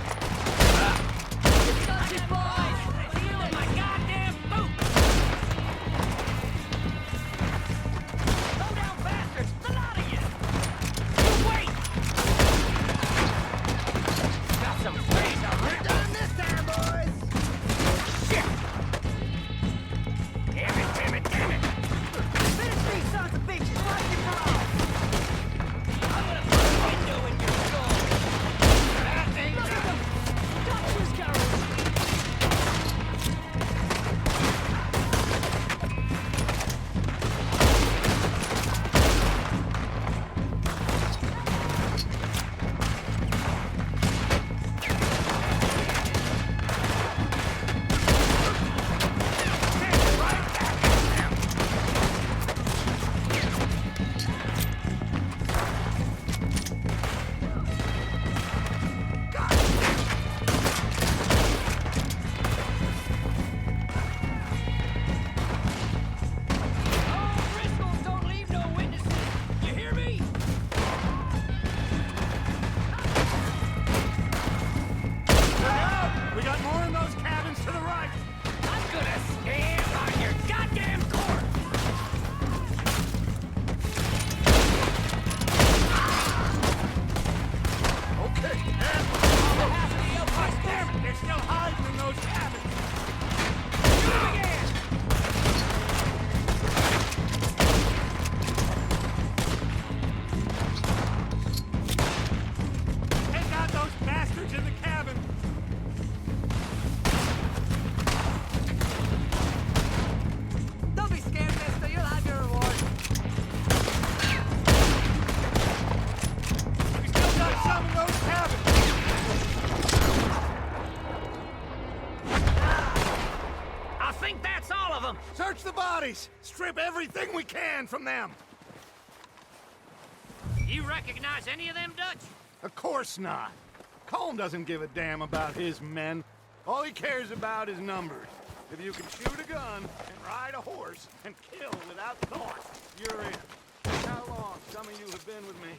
Dutchy boys! Feel my goddamn boot! Slow down, bastards! A lot of you! You wait! Got some space out here. We're done this time, boys! Shit! Damn it, damn it, damn it! Finish these sons of bitches right and wrong! I'm gonna put a window in your skull! That ain't right! Dutch's courage! Search the bodies! Strip everything we can from them! You recognize any of them, Dutch? Of course not. Colm doesn't give a damn about his men. All he cares about is numbers. If you can shoot a gun and ride a horse and kill without thought, you're in. How long some of you have been with me?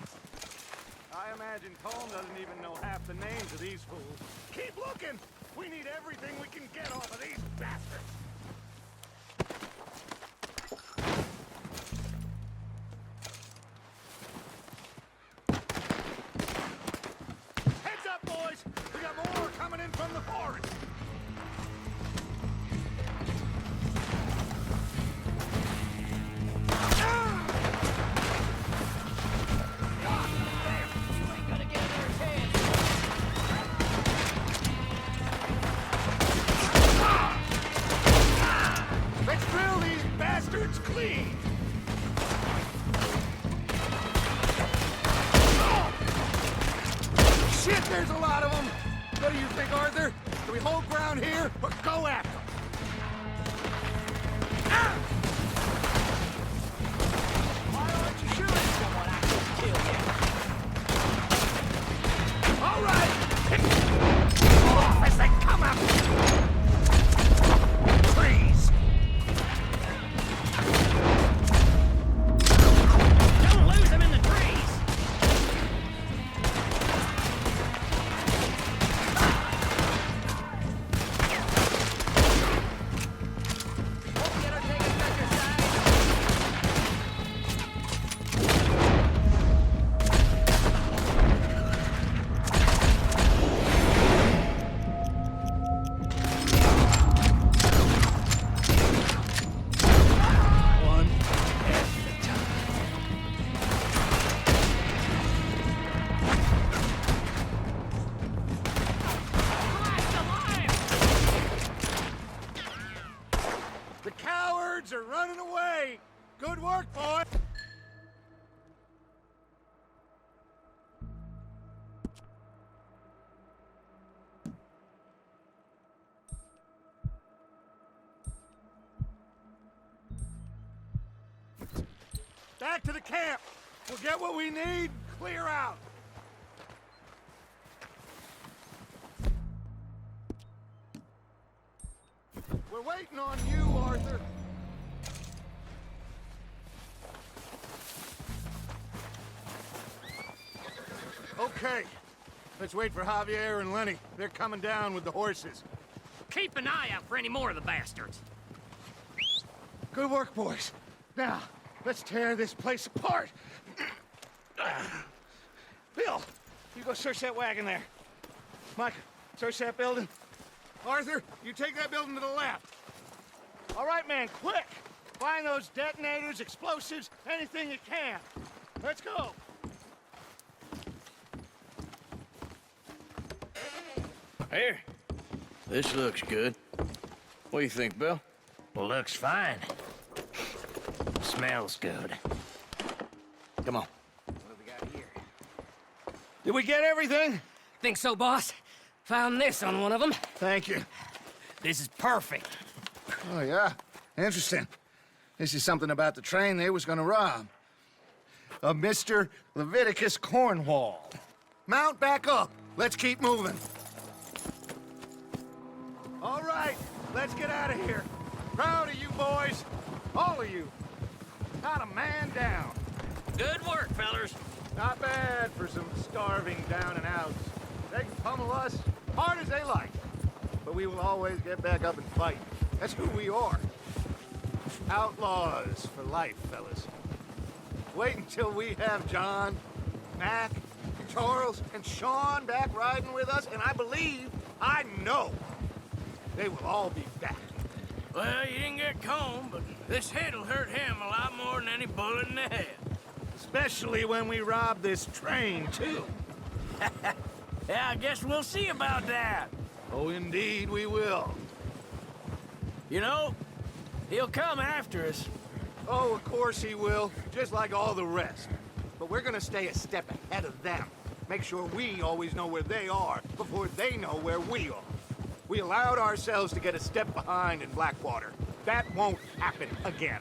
I imagine Colm doesn't even know half the names of these fools. Keep looking! We need everything we can get off of these bastards! Heads up, boys! We got more coming in from the forest! Let's drill these bastards clean! Shit, there's a lot of them! What do you think, Arthur? Do we hold ground here, or go after them? Why aren't you shooting someone I just killed yet? All right! Pick them off as they come out! Trees! Don't lose them in the trees! Hope we get our take away! Good work, boy! Back to the camp! We'll get what we need, clear out! We're waiting on you, Arthur. Okay. Let's wait for Javier and Lenny. They're coming down with the horses. Keep an eye out for any more of the bastards. Good work, boys. Now, let's tear this place apart. Bill, you go search that wagon there. Micah, search that building. Arthur, you take that building to the left. All right, man, quick! Find those detonators, explosives, anything you can. Let's go. Here. This looks good. What do you think, Bill? Looks fine. Smells good. Come on. What have we got here? Did we get everything? Think so, boss? Found this on one of them. Thank you. This is perfect. Oh, yeah? Interesting. This is something about the train they was gonna rob. Of Mr. Leviticus Cornwall. Mount back up. Let's keep moving. All right, let's get out of here. Proud of you boys. All of you. Not a man down. Good work, fellers. Not bad for some starving down and outs. They can pummel us hard as they like. But we will always get back up and fight. That's who we are. Outlaws for life, fellas. Wait until we have John, Mac, Charles, and Sean back riding with us, and I know, they will all be back. Well, you didn't get Combe, but this hit'll hurt him a lot more than any bullet in the head. Especially when we rob this train, too. Yeah, I guess we'll see about that. Oh, indeed we will. You know, he'll come after us. Oh, of course he will, just like all the rest. But we're gonna stay a step ahead of them. Make sure we always know where they are before they know where we are. We allowed ourselves to get a step behind in Blackwater. That won't happen again.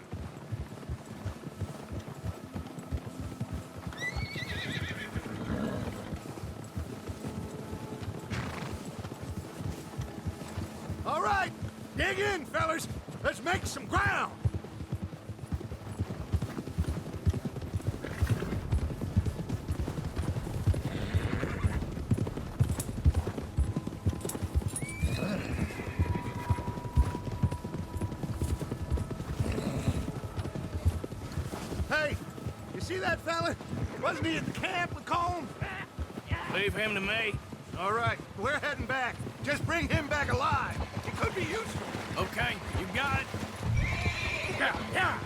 All right, dig in, fellas. Let's make some ground. Hey, you see that fella? Wasn't he at the camp with Colm? Leave him to me. All right, we're heading back. Just bring him back alive. He could be useful. Okay, you got it. Yeah.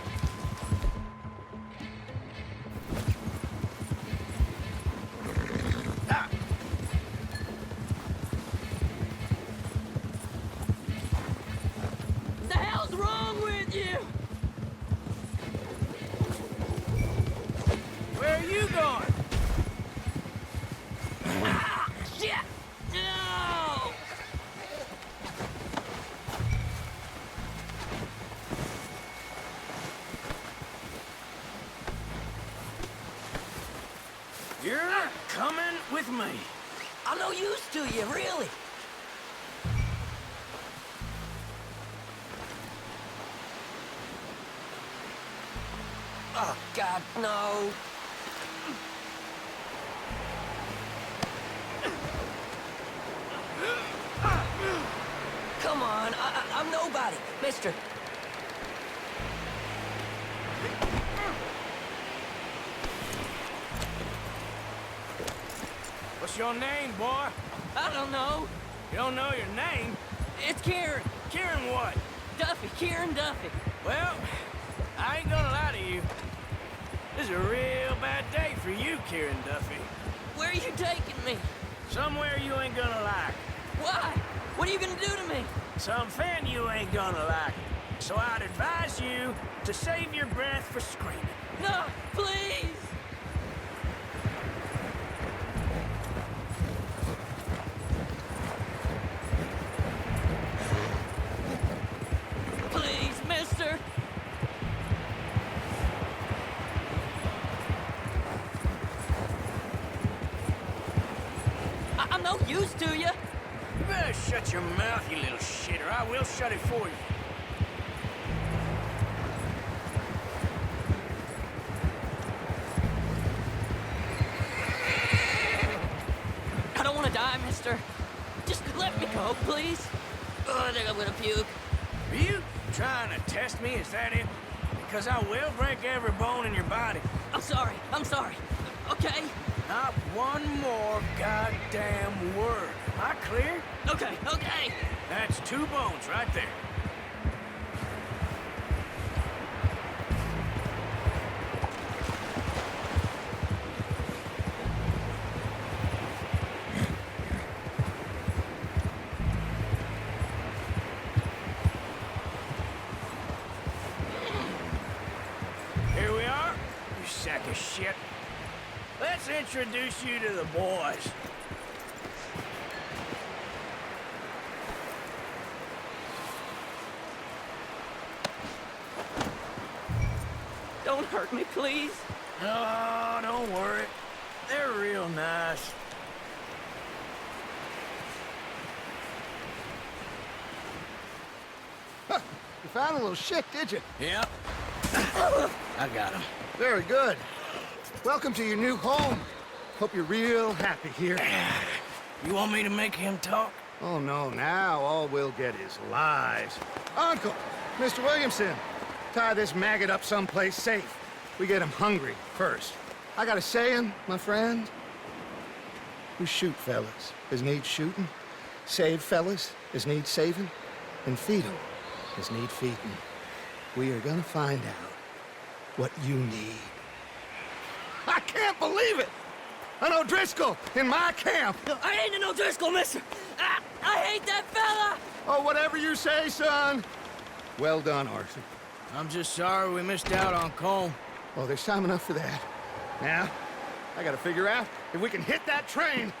What the hell's wrong with you? Where are you going? Ah, shit! No! You're coming with me. I'm no use to you, really. Oh, God, no. Come on, I'm nobody, mister. What's your name, boy? I don't know. You don't know your name? It's Kieran. Kieran what? Duffy, Kieran Duffy. Well, I ain't gonna lie to you. This is a real bad day for you, Kieran Duffy. Where are you taking me? Somewhere you ain't gonna like. Why? What are you gonna do to me? Something you ain't gonna like. So I'd advise you to save your breath for screaming. No, please! Please, mister! I'm no use to you. You better shut your mouth, you little shitter. I will shut it for you. I don't want to die, mister. Just let me go, please. Oh, I think I'm gonna puke. Are you trying to test me? Is that it? Because I will break every bone in your body. I'm sorry. Okay? Not one more goddamn word. Am I clear? Okay. That's 2 bones right there. Here we are, you sack of shit. Let's introduce you to the boys. Don't hurt me, please. No, don't worry. They're real nice. Huh, you found a little shit, did you? Yep. I got him. Very good. Welcome to your new home. Hope you're real happy here. You want me to make him talk? Oh, no, now all we'll get is lies. Uncle, Mr. Williamson, tie this maggot up someplace safe. We get him hungry first. I got a saying, my friend. We shoot fellas as need shooting, save fellas as need saving, and feed 'em as need feeding. We are gonna find out what you need. I can't believe it! An O'Driscoll in my camp! No, I ain't an O'Driscoll, mister! I hate that fella! Oh, whatever you say, son. Well done, Arthur. I'm just sorry we missed out on Colm. Oh, there's time enough for that. Now, I gotta figure out if we can hit that train.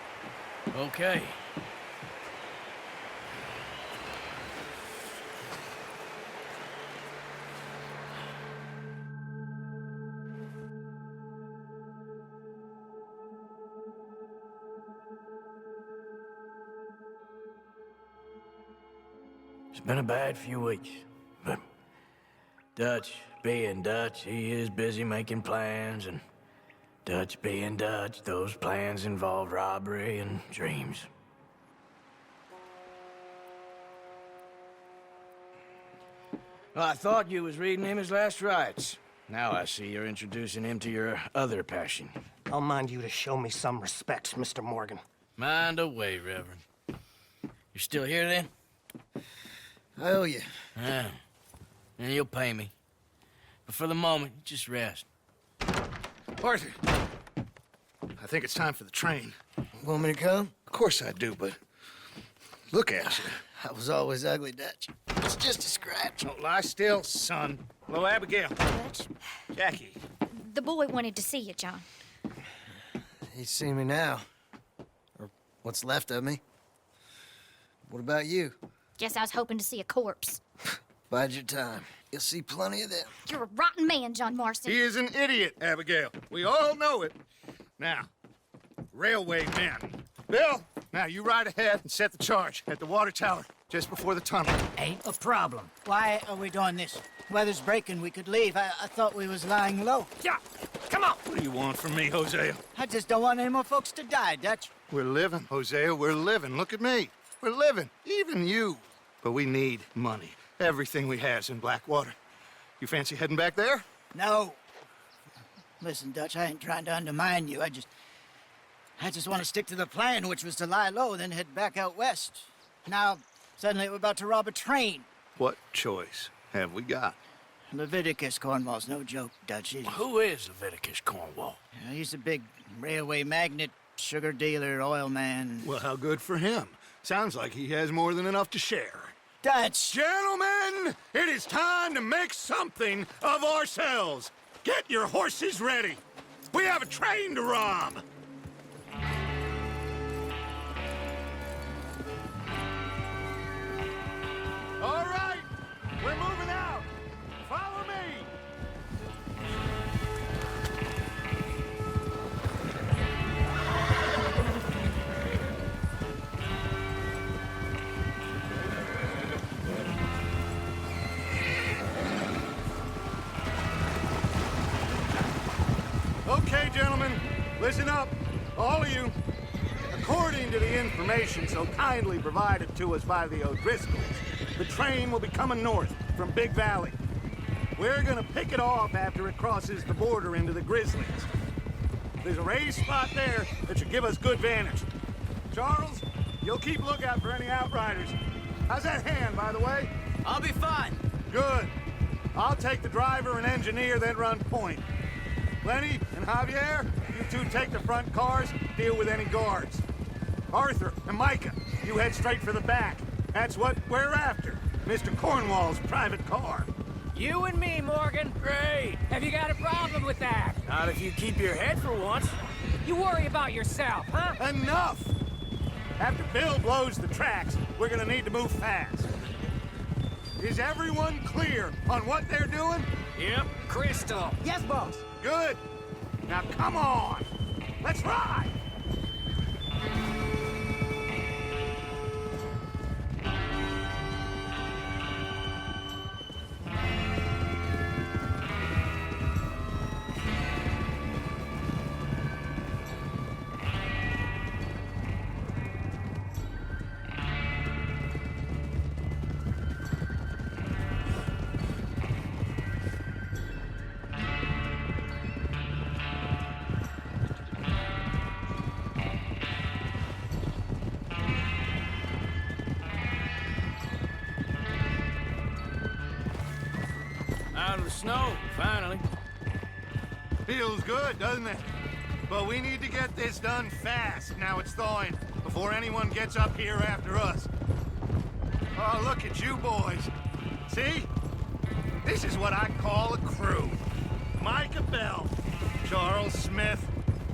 Okay. It's been a bad few weeks, but Dutch being Dutch, he is busy making plans, and Dutch being Dutch, those plans involve robbery and dreams. Well, I thought you was reading him his last rites. Now I see you're introducing him to your other passion. I'll mind you to show me some respect, Mr. Morgan. Mind away, Reverend. You're still here, then? I owe you. Yeah. And you'll pay me. But for the moment, just rest. Arthur, I think it's time for the train. Want me to come? Of course I do, but look at you. I was always ugly, Dutch. It's just a scratch. Don't lie still, son. Hello, Abigail. Dutch, Jackie. the boy wanted to see you, John. He's seen me now. Or what's left of me. What about you? Guess I was hoping to see a corpse. Bide your time. You'll see plenty of them. You're a rotten man, John Marston. He is an idiot, Abigail. We all know it. Now, railway men. Bill, now you ride ahead and set the charge at the water tower just before the tunnel. Ain't a problem. Why are we doing this? Weather's breaking, we could leave. I thought we was lying low. Yeah, come on. What do you want from me, Hosea? I just don't want any more folks to die, Dutch. We're living, Hosea, we're living. Look at me. We're living, even you. But we need money. Everything we has in Blackwater. You fancy heading back there? No. Listen, Dutch, I ain't trying to undermine you. I just want to stick to the plan, which was to lie low, then head back out west. Now, suddenly we're about to rob a train. What choice have we got? Leviticus Cornwall's no joke, Dutch. Who is Leviticus Cornwall? He's a big railway magnate, sugar dealer, oil man. Well, how good for him. Sounds like he has more than enough to share. Dutch! Gentlemen, it is time to make something of ourselves. Get your horses ready. We have a train to rob. All right, we're moving out. Follow me. Okay, gentlemen, listen up, all of you. According to the information so kindly provided to us by the O'Driscolls, the train will be coming north from Big Valley. We're gonna pick it off after it crosses the border into the Grizzlies. There's a raised spot there that should give us good vantage. Charles, you'll keep lookout for any outriders. How's that hand, by the way? I'll be fine. Good. I'll take the driver and engineer, then run point. Lenny and Javier, you two take the front cars, deal with any guards. Arthur and Micah, you head straight for the back. That's what we're after. Mr. Cornwall's private car. You and me, Morgan. Great. Have you got a problem with that? Not if you keep your head for once. You worry about yourself, huh? Enough! After Bill blows the tracks, we're gonna need to move fast. Is everyone clear on what they're doing? Yep, crystal. Yes, boss. Good. Now come on. Let's ride. Out of the snow, finally. Feels good, doesn't it? But we need to get this done fast, now it's thawing, before anyone gets up here after us. Oh, look at you boys. See? This is what I call a crew. Micah Bell, Charles Smith,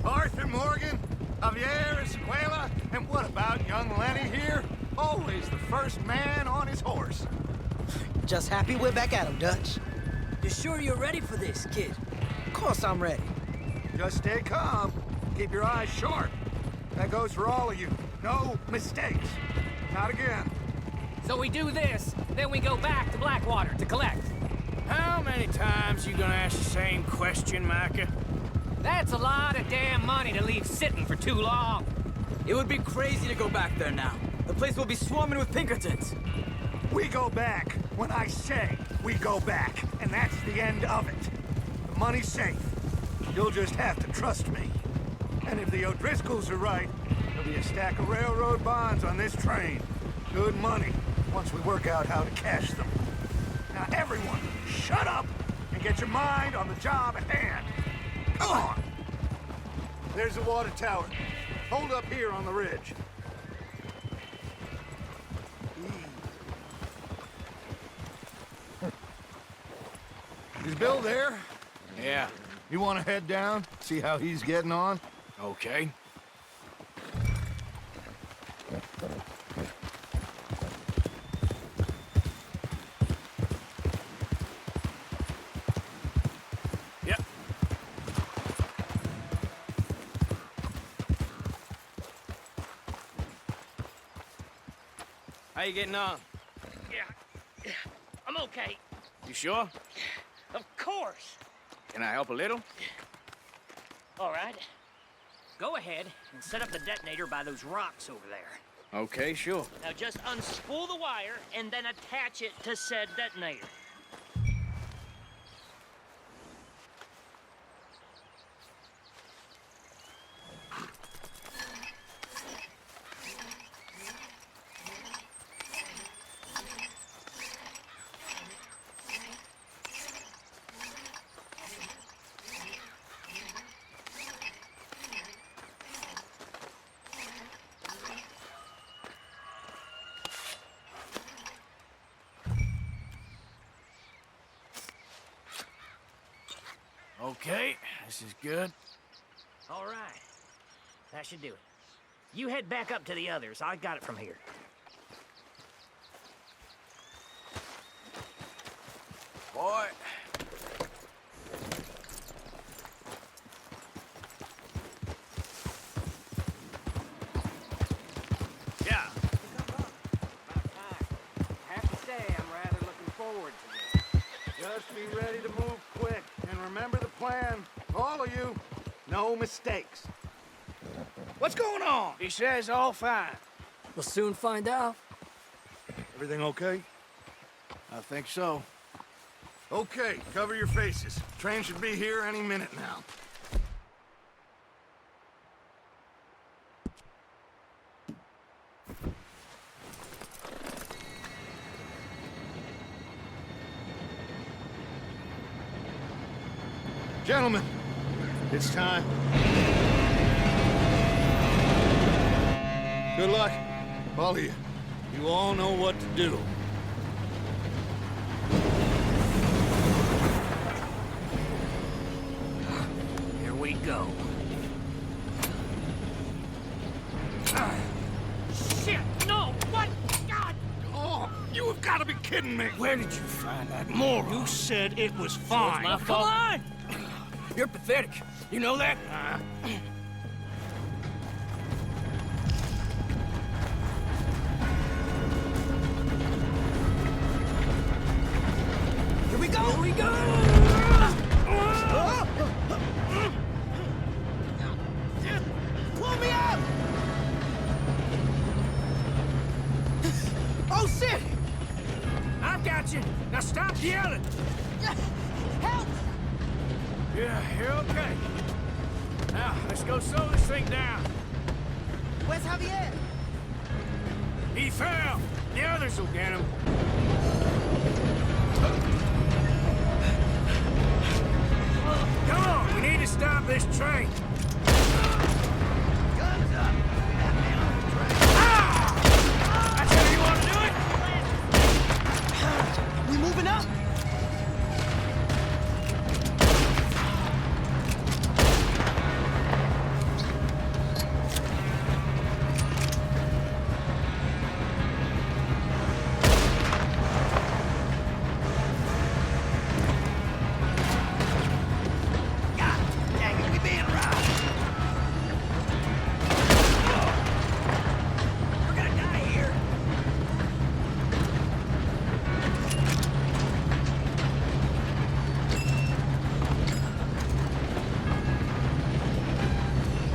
Arthur Morgan, Javier Escuela, and what about young Lenny here? Always the first man on his horse. Just happy we're back at 'em, Dutch. You sure you're ready for this, kid? Of course I'm ready. Just stay calm. Keep your eyes sharp. That goes for all of you. No mistakes. Not again. So we do this, then we go back to Blackwater to collect. How many times you gonna ask the same question, Micah? That's a lot of damn money to leave sitting for too long. It would be crazy to go back there now. The place will be swarming with Pinkertons. We go back when I say we go back, and that's the end of it. The money's safe. You'll just have to trust me. And if the O'Driscolls are right, there'll be a stack of railroad bonds on this train. Good money, once we work out how to cash them. Now everyone, shut up and get your mind on the job at hand. Come on. There's the water tower. Hold up here on the ridge. Is Bill there? Yeah. You want to head down, see how he's getting on? Okay. Yep. How you getting on? Yeah, I'm okay. You sure? Of course. Can I help a little? All right. Go ahead and set up the detonator by those rocks over there. Okay, sure. Now just unspool the wire and then attach it to said detonator. Okay, this is good. All right. That should do it. You head back up to the others. I got it from here. Boy. Yeah. I have to say, I'm rather looking forward to this. Just be ready to move quick. And remember the plan. All of you, no mistakes. What's going on? He says all fine. We'll soon find out. Everything okay? I think so. Okay, cover your faces. Train should be here any minute now. Gentlemen, it's time. Good luck, all of you. You all know what to do. Here we go. Shit! No! What? God! Oh, you have got to be kidding me! Where did you find that moron? You said it was So it's fine. my fault. Come on! You're pathetic. You know that? Here we go! Here we go! Pull me up! Oh, shit! I've got you. Now stop yelling. Help! Yeah, you're okay. Now, let's go slow this thing down. Where's Javier? He fell. The others will get him. Come on, we need to stop this train. Guns up! Ah! That's how you want to do it? We moving up?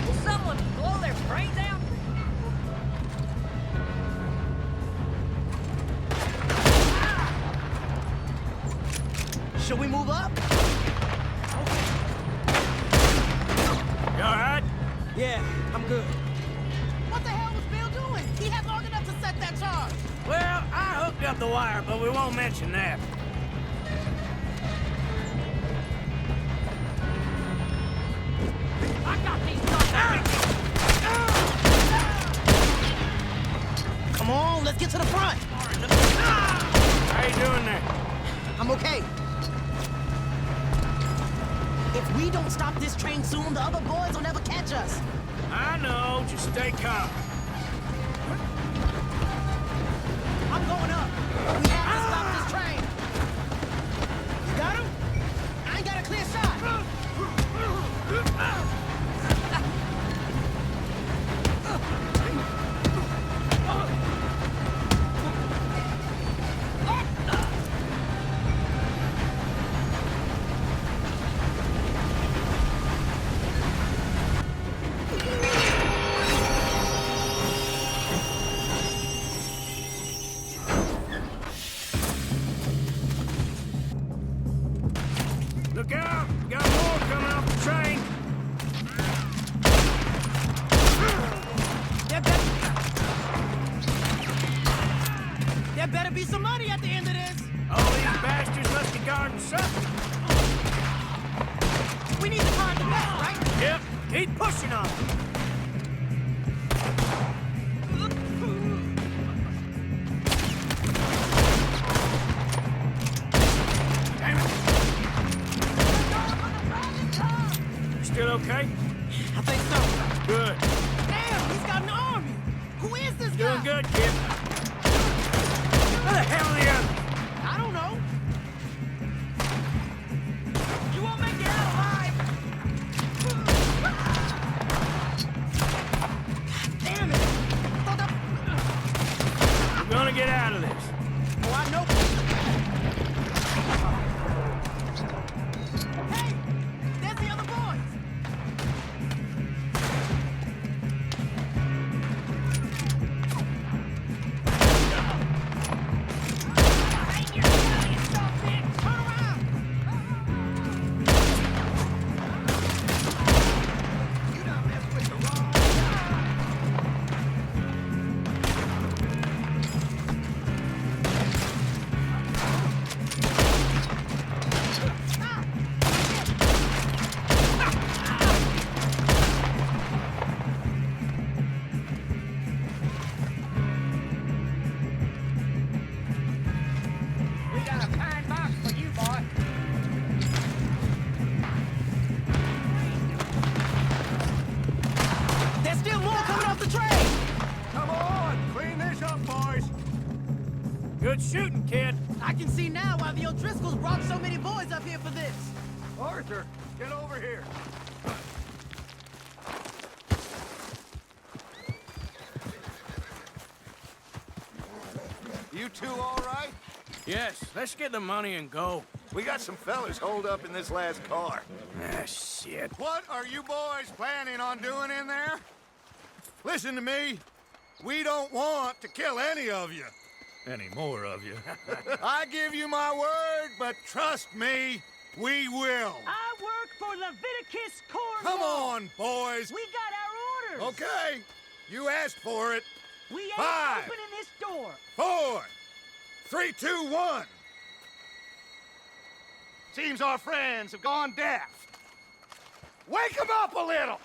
Will someone blow their brains out? Should we move up? You all right? Yeah, I'm good. What the hell was Bill doing? He had long enough to set that charge. Well, I hooked up the wire, but we won't mention that. I got these nuts! Come on, let's get to the front. How you doing there? I'm okay. If we don't stop this train soon, the other boys will never catch us. I know. Just stay calm. I'm going up. We have to stop this train. You got him? I ain't got a clear shot. Look out! We got more coming off the train. There better be some money at the end of this. All these bastards must be guarding something. We need to find the rest, right? Yep. Keep pushing on. Damn it. still okay? I think so. Good. Damn, he's got an army! Who is this guy? Doing good, kid. Where the hell are the others? I don't know. You won't make it out alive! Damn it! We're gonna get out of this. Oh, I know. Hey! There's the other boys! We got a pine box for you, boy. There's still more coming off the train! Come on, clean this up, boys. Good shooting, kid. I can see now why the O'Driscolls brought so many boys up here for this. Arthur, get over here. You two all right? Yes, let's get the money and go. We got some fellas holed up in this last car. Ah, shit. What are you boys planning on doing in there? Listen to me. We don't want to kill any of you. Any more of you. I give you my word, but trust me, we will. I work for Leviticus Cornwall. Come on, boys. We got our orders. Okay, you asked for it. We ain't 5, opening this door. 4, 3, 2, 1. Seems our friends have gone deaf. Wake them up a little.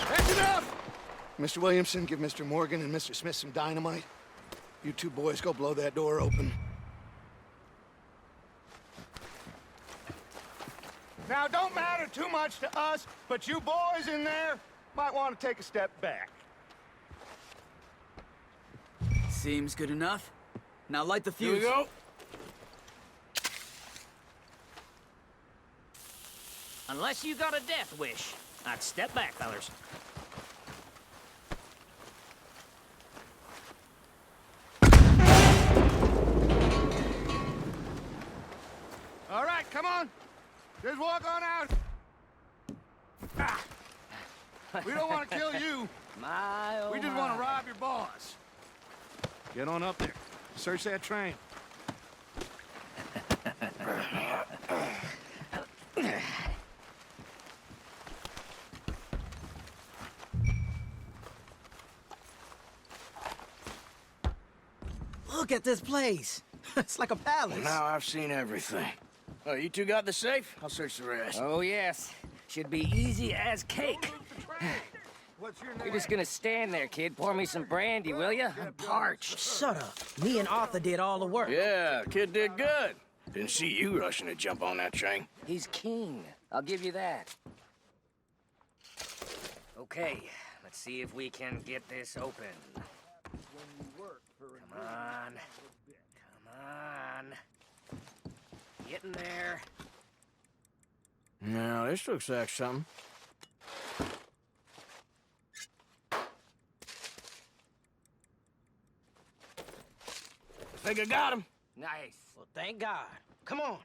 That's enough. Mr. Williamson, give Mr. Morgan and Mr. Smith some dynamite. You two boys go blow that door open. Now, don't matter too much to us, but you boys in there might want to take a step back. Seems good enough. Now light the Here fuse. we go. Unless you got a death wish, I'd step back, fellers. All right, come on. Just walk on out. Ah. We don't want to kill you. My, oh We just want to rob your boss. Get on up there. Search that train. Look at this place. It's like a palace. Now I've seen everything. Oh, you two got the safe? I'll search the rest. Oh, yes. Should be easy as cake. What's your You're just gonna stand there, kid. Pour me some brandy, will you? I'm parched. Shut up. Me and Arthur did all the work. Yeah, kid did good. Didn't see you rushing to jump on that train. He's king. I'll give you that. Okay, let's see if we can get this open. Come on. Come on. Get in there. Now, this looks like something. I think I got him. Nice. Well, thank God. Come on.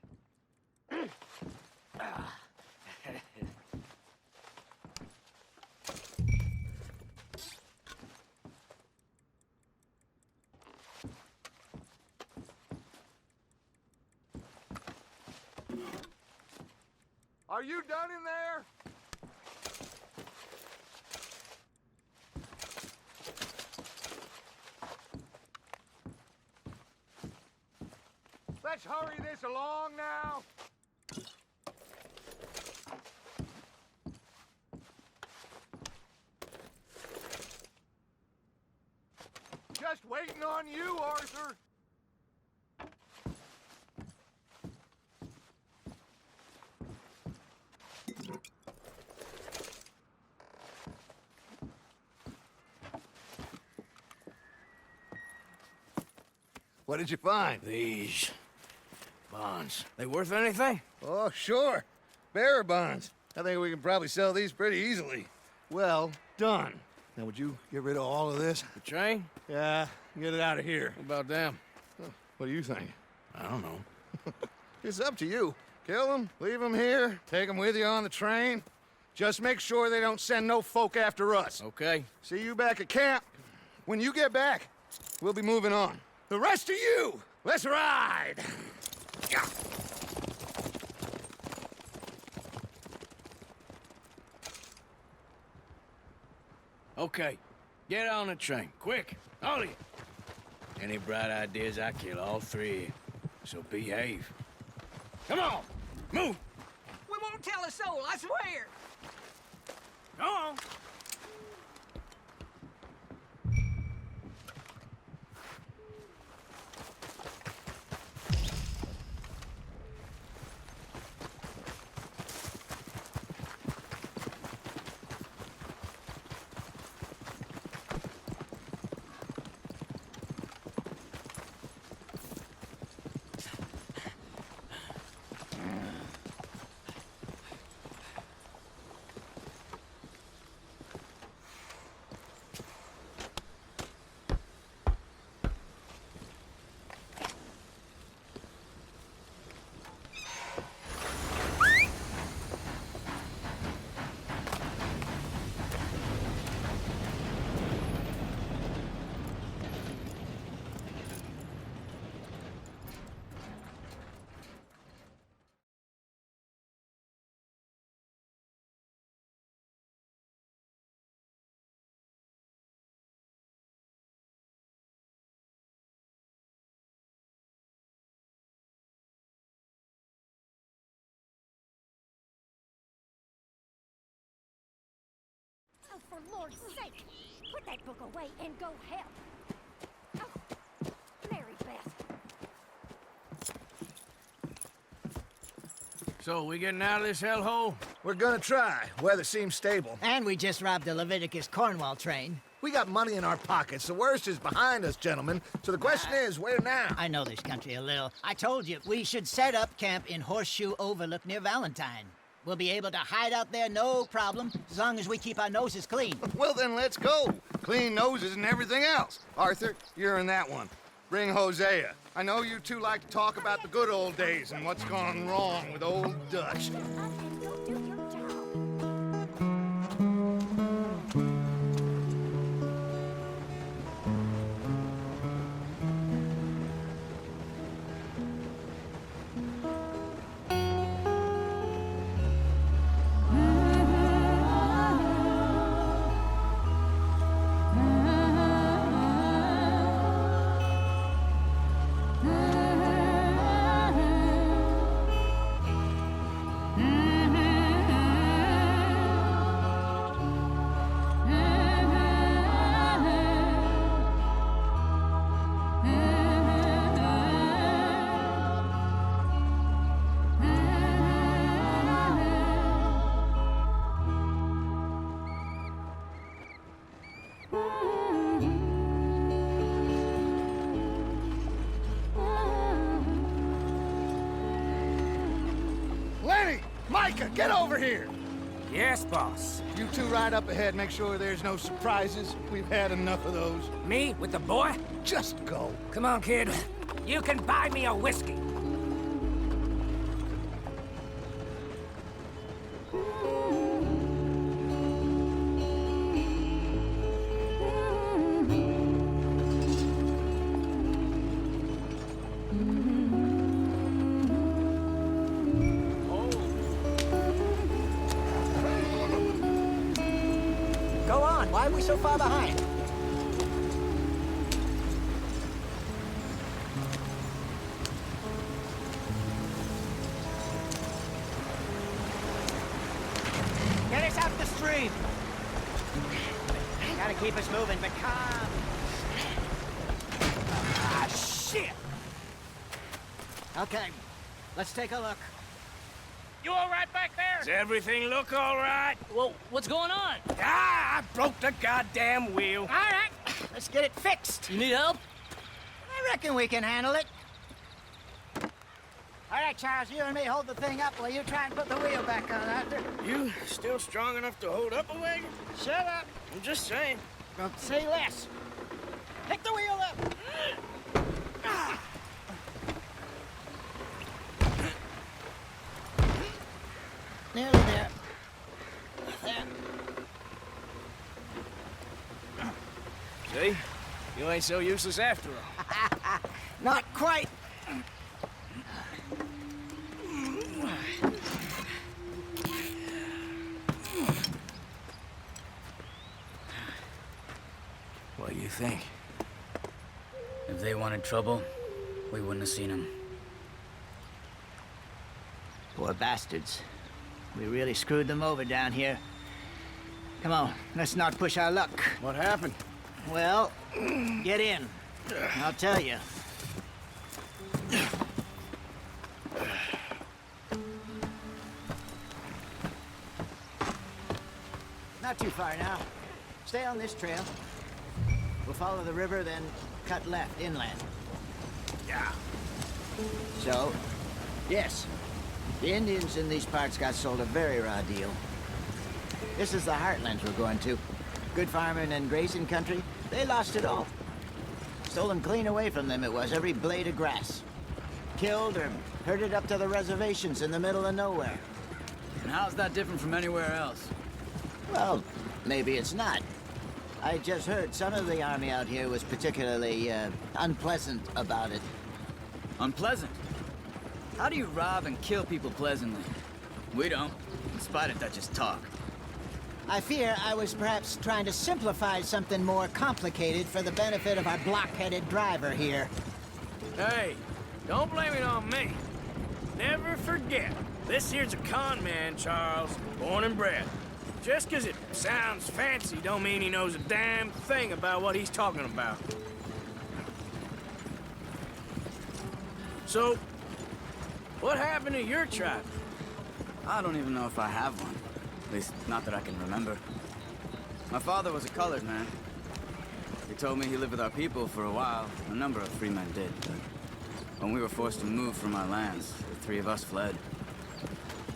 Are you done in there? Let's hurry this along now. Waiting on you, Arthur! What did you find? These bonds. They worth anything? Oh, sure. Bearer bonds. I think we can probably sell these pretty easily. Well done. Now, would you get rid of all of this? The train? Yeah, get it out of here. What about them? What do you think? I don't know. It's up to you. Kill them, leave them here, take them with you on the train. Just make sure they don't send no folk after us. Okay. See you back at camp. When you get back, we'll be moving on. The rest of you, let's ride! Yeah. Okay. Get on the train. Quick. All of you. Any bright ideas, I kill all three of you. So behave. Come on! Move! We won't tell a soul, I swear! Go on! Oh, for Lord's sake! Put that book away and go help! Oh, Mary Beth. So, we getting out of this hellhole? We're gonna try. Weather seems stable. And we just robbed a Leviticus Cornwall train. We got money in our pockets. The worst is behind us, gentlemen. So the question is, where now? I know this country a little. I told you, we should set up camp in Horseshoe Overlook near Valentine. We'll be able to hide out there no problem, as long as we keep our noses clean. Well, then let's go. Clean noses and everything else. Arthur, you're in that one. Bring Hosea. I know you two like to talk about the good old days and what's gone wrong with old Dutch. Micah, get over here! Yes, boss. You two ride up ahead, make sure there's no surprises. We've had enough of those. Me with the boy? Just go. Come on, kid. You can buy me a whiskey. Go on, why are we so far behind? Get us out the stream! Gotta keep us moving, but calm. shit! Okay, let's take a look. You all right back there? Does everything look all right? Well, what's going on? Ah, I broke the goddamn wheel. All right, let's get it fixed. You need help? I reckon we can handle it. All right, Charles, you and me hold the thing up while you try and put the wheel back on, Arthur. You still strong enough to hold up a wagon? Shut up. I'm just saying. Don't say less. Pick the wheel up. Nearly there. There. See? You ain't so useless after all. Not quite. What do you think? If they wanted trouble, we wouldn't have seen them. Poor bastards. We really screwed them over down here. Come on, let's not push our luck. What happened? Well, get in. I'll tell you. Not too far now. Stay on this trail. We'll follow the river, then cut left inland. Yeah. So, yes, the Indians in these parts got sold a very raw deal. This is the heartlands we're going to. Good farming and grazing country, they lost it all. Stolen clean away from them it was, every blade of grass. Killed or herded up to the reservations in the middle of nowhere. And how's that different from anywhere else? Well, maybe it's not. I just heard some of the army out here was particularly, unpleasant about it. Unpleasant? How do you rob and kill people pleasantly? We don't, in spite of Dutch's talk. I fear I was perhaps trying to simplify something more complicated for the benefit of our block-headed driver here. Hey, don't blame it on me. Never forget, this here's a con man, Charles, born and bred. Just 'cause it sounds fancy don't mean he knows a damn thing about what he's talking about. So, what happened to your tribe? I don't even know if I have one. At least, not that I can remember. My father was a colored man. He told me he lived with our people for a while. A number of free men did, but when we were forced to move from our lands, the three of us fled.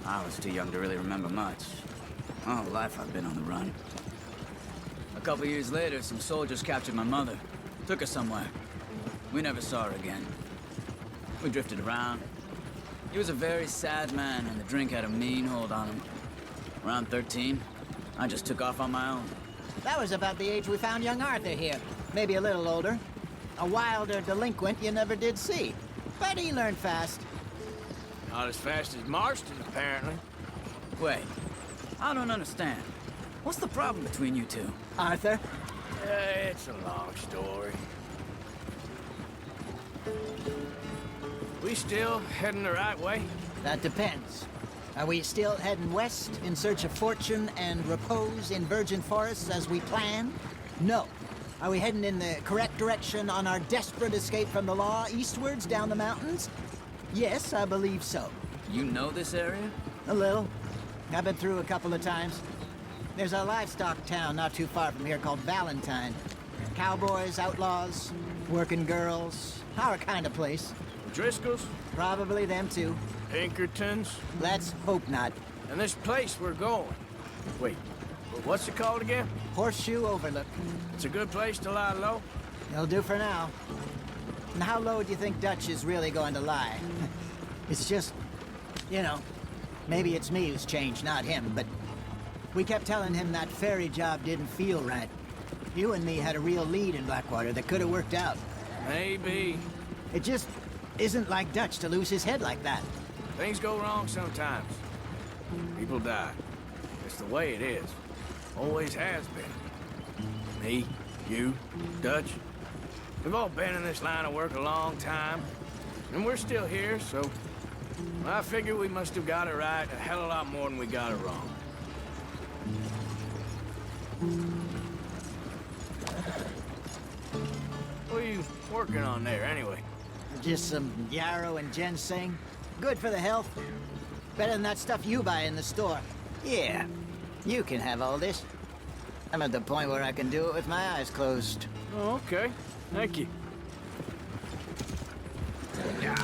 I was too young to really remember much. My whole life I've been on the run. A couple years later, some soldiers captured my mother. Took her somewhere. We never saw her again. We drifted around. He was a very sad man, and the drink had a mean hold on him. Around 13, I just took off on my own. That was about the age we found young Arthur here. Maybe a little older. A wilder delinquent you never did see. But he learned fast. Not as fast as Marston, apparently. Wait, I don't understand. What's the problem between you two? Arthur? It's a long story. We still heading the right way? That depends. Are we still heading west in search of fortune and repose in virgin forests as we planned? No. Are we heading in the correct direction on our desperate escape from the law eastwards down the mountains? Yes, I believe so. You know this area? A little. I've been through a couple of times. There's a livestock town not too far from here called Valentine. Cowboys, outlaws, working girls, our kind of place. Driscolls? Probably them too. Pinkertons? Let's hope not. And this place we're going. Wait, what's it called again? Horseshoe Overlook. It's a good place to lie low? It'll do for now. And how low do you think Dutch is really going to lie? It's just, you know, maybe it's me who's changed, not him, but we kept telling him that ferry job didn't feel right. You and me had a real lead in Blackwater that could have worked out. Maybe. It just isn't like Dutch to lose his head like that. Things go wrong sometimes. People die. It's the way it is. Always has been. Me, you, Dutch. We've all been in this line of work a long time. And we're still here, so I figure we must have got it right a hell of a lot more than we got it wrong. What are you working on there, anyway? Just some yarrow and ginseng. Good for the health. Better than that stuff you buy in the store. Yeah, you can have all this. I'm at the point where I can do it with my eyes closed. Oh, okay. Thank you. Yeah.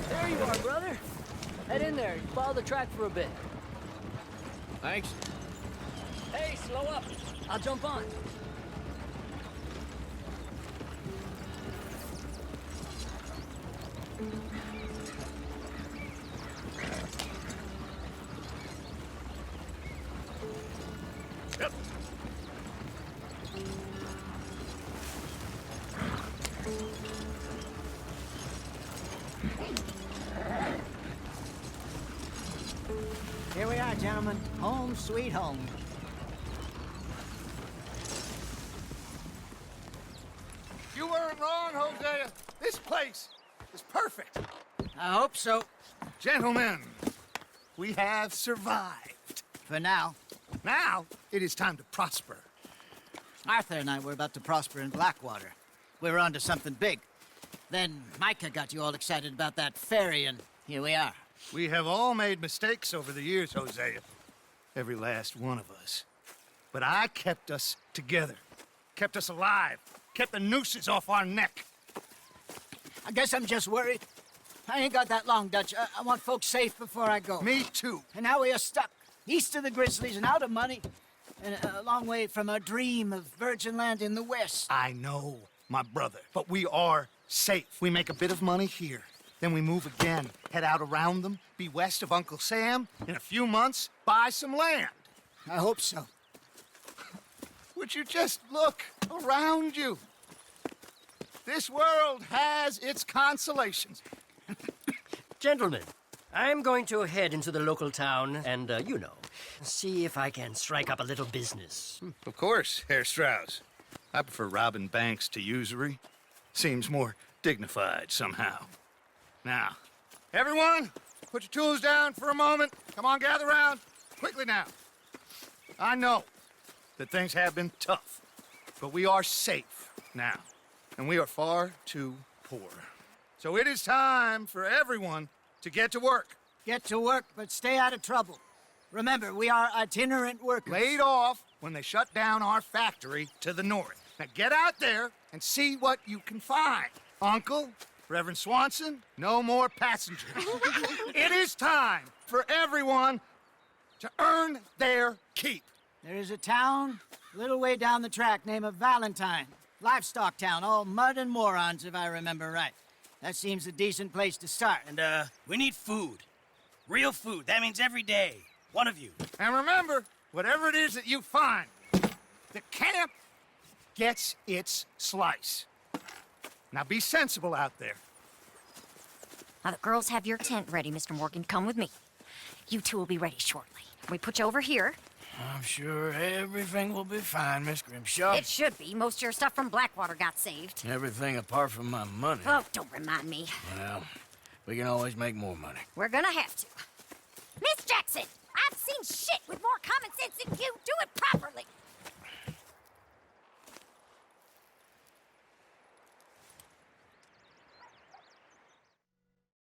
There you are, brother. Head in there. Follow the track for a bit. Thanks. Hey, slow up. I'll jump on. Yep. Here we are, gentlemen. Home sweet home. You weren't wrong, Hosea. This place is perfect. I hope so. Gentlemen, we have survived. For now. Now, it is time to prosper. Arthur and I were about to prosper in Blackwater. We were onto something big. Then Micah got you all excited about that ferry, and here we are. We have all made mistakes over the years, Hosea. Every last one of us. But I kept us together. Kept us alive. Kept the nooses off our neck. I guess I'm just worried. I ain't got that long, Dutch. I want folks safe before I go. Me too. And now we are stuck, east of the Grizzlies and out of money, and a long way from our dream of virgin land in the west. I know, my brother, but we are safe. We make a bit of money here. Then we move again, head out around them, be west of Uncle Sam. In a few months, buy some land. I hope so. Would you just look around you? This world has its consolations. Gentlemen, I'm going to head into the local town and, see if I can strike up a little business. Of course, Herr Strauss. I prefer robbing banks to usury. Seems more dignified somehow. Now, everyone, put your tools down for a moment. Come on, gather round. Quickly now. I know that things have been tough, but we are safe now, and we are far too poor. So it is time for everyone to get to work. Get to work, but stay out of trouble. Remember, we are itinerant workers. Laid off when they shut down our factory to the north. Now get out there and see what you can find. Uncle, Reverend Swanson, no more passengers. It is time for everyone to earn their keep. There is a town a little way down the track named Valentine. Livestock town, all mud and morons, if I remember right. That seems a decent place to start. And, we need food. Real food. That means every day. One of you. And remember, whatever it is that you find, the camp gets its slice. Now be sensible out there. Now, the girls have your tent ready, Mr. Morgan. Come with me. You two will be ready shortly. We put you over here. I'm sure everything will be fine, Miss Grimshaw. It should be. Most of your stuff from Blackwater got saved. Everything apart from my money. Oh, don't remind me. Well, we can always make more money. We're gonna have to. Miss Jackson, I've seen shit with more common sense than you. Do it properly.